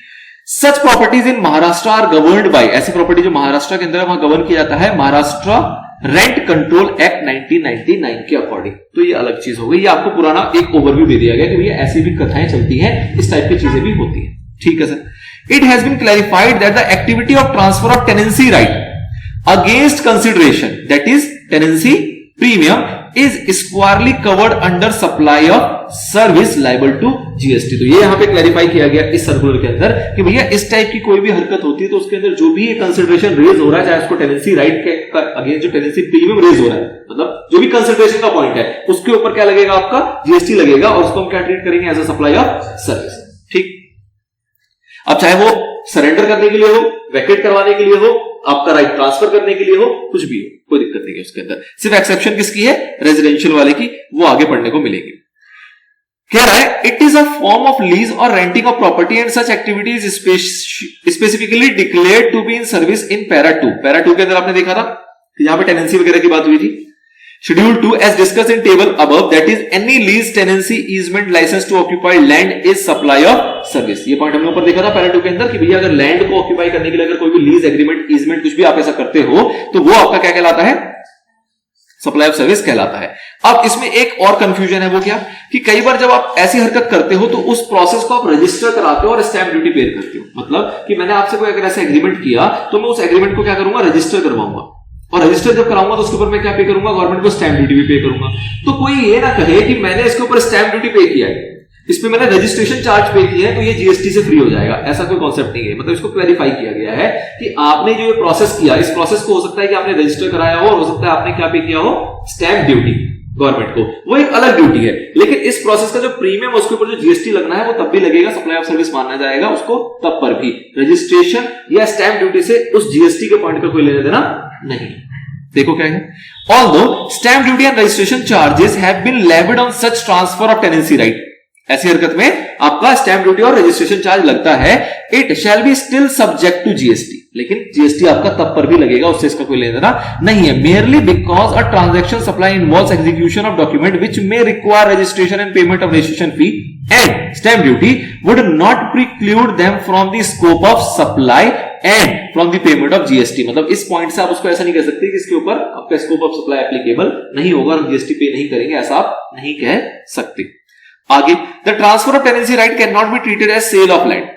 Such properties in Maharashtra are governed by, ऐसी प्रॉपर्टी जो महाराष्ट्र के अंदर वहां गवर्न किया जाता है महाराष्ट्र रेंट कंट्रोल एक्ट 1999 के अकॉर्डिंग। तो ये अलग चीज हो गई। ये आपको पुराना एक ओवरव्यू दे दिया गया कि भैया ऐसी भी कथाएं चलती हैं, इस टाइप की चीजें भी होती हैं। ठीक है sir. It has been clarified that the activity of transfer of tenancy right against consideration, that is tenancy premium, is squarely covered under supply of service liable to GST. तो ये यहां पे क्लैरिफाई किया गया इस सर्कुलर के अंदर कि भैया इस टाइप की कोई भी हरकत होती है तो उसके अंदर जो भी कंसिडरेशन रेज हो रहा है, चाहे उसको टेनेंसी राइट के अगेंस्ट जो टेनेंसी प्रीमियम रेज हो रहा है, मतलब जो भी कंसिडरेशन का पॉइंट है उसके ऊपर क्या लगेगा, आपका जीएसटी लगेगा, और उसको हम क्या ट्रीट करेंगे, as a supply of service. ठीक। अब चाहे वो सरेंडर करने के लिए हो, वैकेट करवाने के लिए हो, आपका राइट ट्रांसफर करने के लिए हो, कुछ भी हो, कोई दिक्कत नहीं है उसके अंदर। सिर्फ एक्सेप्शन किसकी है, रेजिडेंशियल वाले की, वो आगे पढ़ने को मिलेगी। कह रहा है it is a form of lease और renting of property and such activities specifically declared to be in service in para 2। Para 2 के अंदर आपने देखा था यहां पे टेनेंसी वगैरह की बात हुई थी। Schedule 2 as discussed in table above that is any lease tenancy easement licence to occupy land is supply of service. ये पॉइंट हमने ऊपर देखा था पैरा 2 के अंदर कि भैया अगर लैंड को ऑक्यूपाई करने के लिए अगर कोई भी लीज एग्रीमेंट ईजमेंट कुछ भी आप ऐसा करते हो तो वो आपका क्या कहलाता है, सप्लाई ऑफ सर्विस कहलाता है। अब इसमें एक और कंफ्यूजन है, वो क्या कि कई बार जब आप ऐसी हरकत करते हो तो उस प्रोसेस को आप रजिस्टर कराते हो और स्टैंप ड्यूटी पे करते हो। मतलब कि मैंने आपसे कोई अगर ऐसा एग्रीमेंट किया तो मैं उस एग्रीमेंट को क्या करूंगा, रजिस्टर करवाऊंगा, और रजिस्टर जब कराऊंगा तो उसके ऊपर मैं क्या पे करूंगा, गवर्नमेंट को स्टैंप ड्यूटी भी पे करूंगा। तो कोई ये ना कहे कि मैंने इसके ऊपर स्टैंप ड्यूटी पे किया है, इस पे मैंने रजिस्ट्रेशन चार्ज पे किया है तो ये जीएसटी से फ्री हो जाएगा, ऐसा कोई कॉन्सेप्ट नहीं है। मतलब इसको क्लैरिफाई किया गया है कि आपने जो ये प्रोसेस किया, इस प्रोसेस को हो सकता है कि आपने रजिस्टर कराया हो और हो सकता है आपने क्या पे किया हो, स्टैंप ड्यूटी गवर्नमेंट को, वो एक अलग ड्यूटी है। लेकिन इस प्रोसेस का जो प्रीमियम उसके ऊपर जो जीएसटी लगना है वो तब भी लगेगा, सप्लाई ऑफ सर्विस माना जाएगा उसको तब पर भी। रजिस्ट्रेशन या स्टैंप ड्यूटी से उस जीएसटी के पॉइंट का कोई लेना देना नहीं। देखो क्या है, although stamp duty and registration charges have been levied on such transfer of tenancy right, ऐसी हरकत में आपका स्टैंप ड्यूटी और रजिस्ट्रेशन चार्ज लगता है, it shall be still subject to GST, लेकिन जीएसटी आपका तब पर भी लगेगा, उससे इसका कोई लेना देना नहीं है। Merely because a transaction supply involves execution of document which may require registration and payment of registration fee and stamp duty would not preclude them from the scope of supply and from the payment of GST. मतलब इस point से आप उसको ऐसा नहीं कह सकते कि इसके ऊपर आपका स्कोप ऑफ सप्लाई एप्लीकेबल नहीं होगा और जीएसटी पे नहीं करेंगे, ऐसा आप नहीं कह सकते। आगे, the transfer of tenancy right can not be treated as sale of land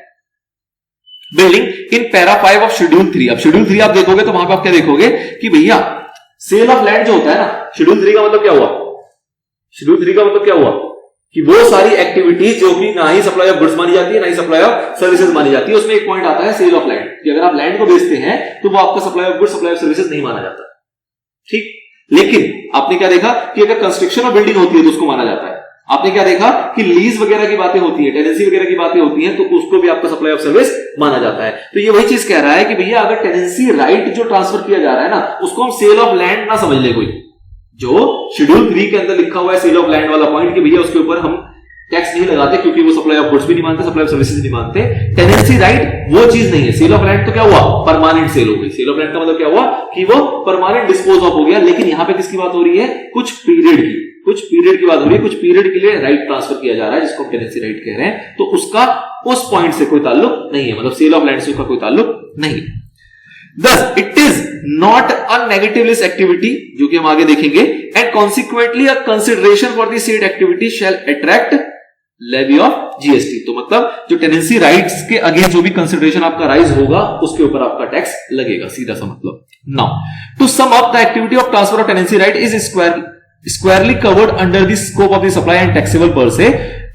building in para 5 of schedule 3। अब शेड्यूल 3 आप देखोगे तो वहां पे आप क्या देखोगे कि भैया सेल ऑफ लैंड जो होता है ना, शेड्यूल 3 का मतलब क्या हुआ, शेड्यूल 3 का मतलब क्या हुआ कि वो सारी एक्टिविटीज जो कि ना ही सप्लाई ऑफ गुड्स मानी जाती है ना ही सप्लाई ऑफ सर्विसेज मानी जाती है, उसमें एक पॉइंट आता है सेल ऑफ लैंड कि अगर आप लैंड को बेचते हैं तो वो आपका supply of goods, supply of services नहीं माना जाता। ठीक, लेकिन आपने क्या देखा कि अगर कंस्ट्रक्शन ऑफ बिल्डिंग होती है तो उसको माना जाता है। आपने क्या देखा कि लीज वगैरह की बातें होती है, टेनेंसी वगैरह की बातें होती हैं तो उसको भी आपका सप्लाई ऑफ सर्विस माना जाता है। तो ये वही चीज कह रहा है कि भैया अगर टेनेंसी राइट जो ट्रांसफर किया जा रहा है ना, उसको हम सेल ऑफ लैंड ना समझ ले कोई, जो शेड्यूल 3 के अंदर लिखा हुआ है सेल ऑफ लैंड वाला पॉइंट कि भैया उसके ऊपर हम टैक्स नहीं लगाते क्योंकि वो सप्लाई ऑफ गुड्स भी नहीं मानते, सप्लाई ऑफ सर्विसेज नहीं मानते। टेनेंसी राइट वो चीज नहीं है। सेल ऑफ लैंड तो क्या हुआ, परमानेंट सेल हो गई। सेल ऑफ लैंड का मतलब क्या हुआ कि वो परमानेंट डिस्पोज ऑफ हो गया। लेकिन यहां पे किसकी बात हो रही है, कुछ पीरियड की, कुछ पीरियड की बात हो रही है, कुछ पीरियड के लिए राइट ट्रांसफर किया जा रहा है जिसको हम टेनेंसी राइट कह रहे हैं। तो उसका उस पॉइंट से कोई ताल्लुक नहीं है, मतलब सेल ऑफ लैंड से उसका कोई ताल्लुक नहीं। Thus, it is not a negative list activity, जो कि हम आगे देखेंगे, and consequently a consideration for the said activity shall attract levy of GST। तो मतलब जो टेनेंसी राइट्स के अगेंस्ट जो भी कंसिडरेशन आपका राइज होगा उसके ऊपर आपका टैक्स लगेगा, सीधा सा मतलब। Now to sum up the activity of transfer of tenancy right is squarely covered under the scope of the supply and taxable per se.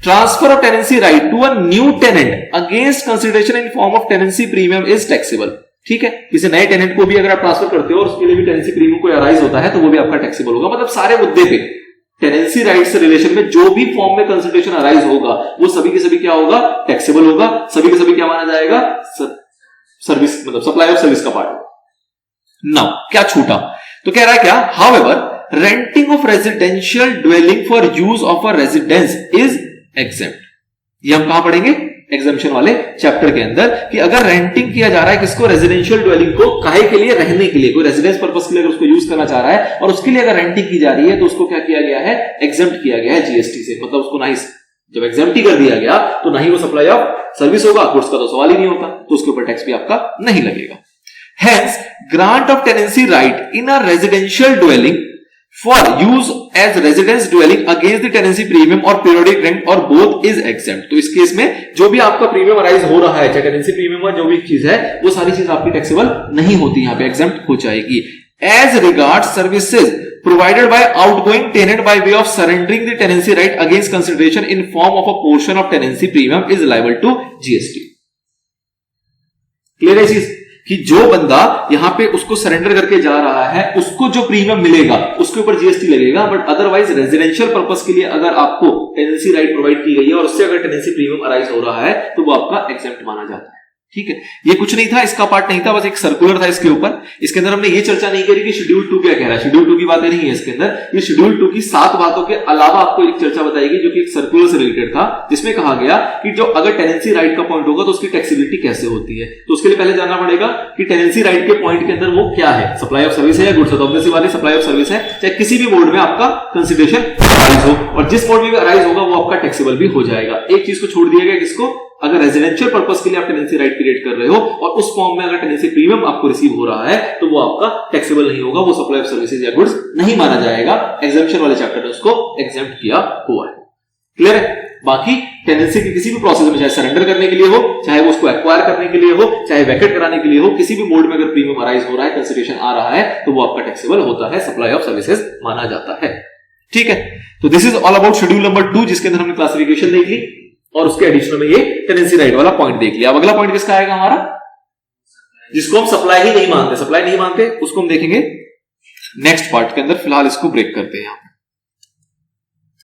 Transfer of tenancy right to a new tenant against consideration in form of tenancy premium is taxable। ठीक है, किसी नए tenant को भी अगर आप transfer करते हो और उसके लिए भी टेनेंसी प्रीमियम को अराइज होता है तो वो भी आपका टैक्सेबल होगा। मतलब सारे मुद्दे पे टेनेंसी राइट से रिलेशन में जो भी फॉर्म में कंसिडरेशन अराइज होगा वो सभी के सभी क्या होगा, टैक्सेबल होगा। सभी के सभी क्या माना जाएगा, सर्विस, मतलब सप्लाई ऑफ सर्विस का पार्ट। नाउ क्या छूटा, तो कह रहा है क्या, however renting of residential dwelling for use of a residence is exempt. ये हम कहां पढ़ेंगे, एग्जाम्पशन वाले चैप्टर के अंदर, कि अगर रेंटिंग किया जा रहा है किसको, रेजिडेंशियल ड्वेलिंग को, काहे के लिए, रहने के लिए, कोई रेजिडेंस पर्पस के लिए अगर उसको यूज करना चाह रहा है और उसके लिए अगर रेंटिंग की जा रही है तो उसको क्या किया गया है, एग्जेम्प्ट किया गया है जीएसटी से। मतलब उसको ना ही, जब एग्जेम्प्ट ही कर दिया गया तो ना ही वो सप्लाई ऑफ सर्विस होगा, गुड्स का तो सवाल ही नहीं होता, तो उसके ऊपर टैक्स भी आपका नहीं लगेगा। Hence, grant of tenancy right in a residential dwelling for use as residence dwelling against the tenancy premium or periodic rent or both is exempt। तो इस केस में जो भी आपका प्रीमियम अराइज हो रहा है, चाहे टेनेंसी प्रीमियम और जो भी चीज है, वो सारी चीज आपकी टैक्सेबल नहीं होती, यहां पे एग्जेम्प्ट हो जाएगी। As regards services provided by outgoing tenant by way of surrendering the tenancy right against consideration in form of a portion of tenancy premium is liable to GST। Clear है चीज कि जो बंदा यहां पे उसको सरेंडर करके जा रहा है उसको जो प्रीमियम मिलेगा उसके ऊपर जीएसटी लगेगा, बट अदरवाइज रेजिडेंशियल पर्पस के लिए अगर आपको टेनेंसी राइट प्रोवाइड की गई है और उससे अगर टेनेंसी प्रीमियम अराइज हो रहा है तो वो आपका एग्जेम्प्ट माना जाता है। ठीक है, ये कुछ नहीं था, इसका पार्ट नहीं था, बस एक सर्कुलर था इसके ऊपर। इसके अंदर हमने ये चर्चा नहीं करी कि शेड्यूल 2 क्या कह रहा है, शेड्यूल 2 की बातें नहीं है इसके अंदर। ये शेड्यूल 2 की 7 बातों के अलावा आपको एक चर्चा बताएगी जो कि एक सर्कुलर से रिलेटेड था, जिसमें कहा गया कि जो अगर टेनेंसी राइट का पॉइंट होगा तो उसकी टैक्सेबिलिटी कैसे होती है। तो उसके लिए पहले जानना पड़ेगा कि टेनेंसी राइट के पॉइंट के अंदर वो क्या है, सप्लाई ऑफ सर्विस है या गुड्स है। तो ऑब्वियस सी बात है, सप्लाई ऑफ सर्विस है, चाहे किसी भी मोड में आपका कंसिडरेशन अराइज हो, और जिस मोड में भी अराइज होगा वो आपका टैक्सेबल भी हो जाएगा। एक चीज को छोड़ दिया गया, किसको, अगर रेजिडेंशियल पर्पस के लिए आप टेनेंसी राइट क्रिएट कर रहे हो और उस फॉर्म में अगर टेनेंसी प्रीमियम आपको रिसीव हो रहा है तो वो आपका टैक्सेबल नहीं होगा, वो सप्लाई ऑफ सर्विसेज या गुड्स नहीं माना जाएगा। एग्जेम्पशन वाले चैप्टर में उसको एग्जेम्प्ट किया हुआ है। क्लियर है। बाकी टेनेंसी के किसी भी प्रोसेस में, चाहे सरेंडर करने के लिए हो, चाहे वो उसको एक्वायर करने के लिए हो, चाहे वैकेट कराने के लिए हो, किसी भी मोड में अगर प्रीमियम अराइज हो रहा है, कंसिडरेशन आ रहा है, तो वो आपका टैक्सेबल होता है, सप्लाई ऑफ सर्विसेज माना जाता है। ठीक है, तो this is all about schedule number 2, जिसके अंदर हमने क्लासिफिकेशन देख ली और उसके एडिशन में ये टेनेंसी राइट वाला पॉइंट देख लिया। अब अगला पॉइंट किसका आएगा हमारा, जिसको हम सप्लाई ही नहीं मानते, सप्लाई नहीं मानते उसको हम देखेंगे नेक्स्ट पार्ट के अंदर। फिलहाल इसको ब्रेक करते हैं यहां।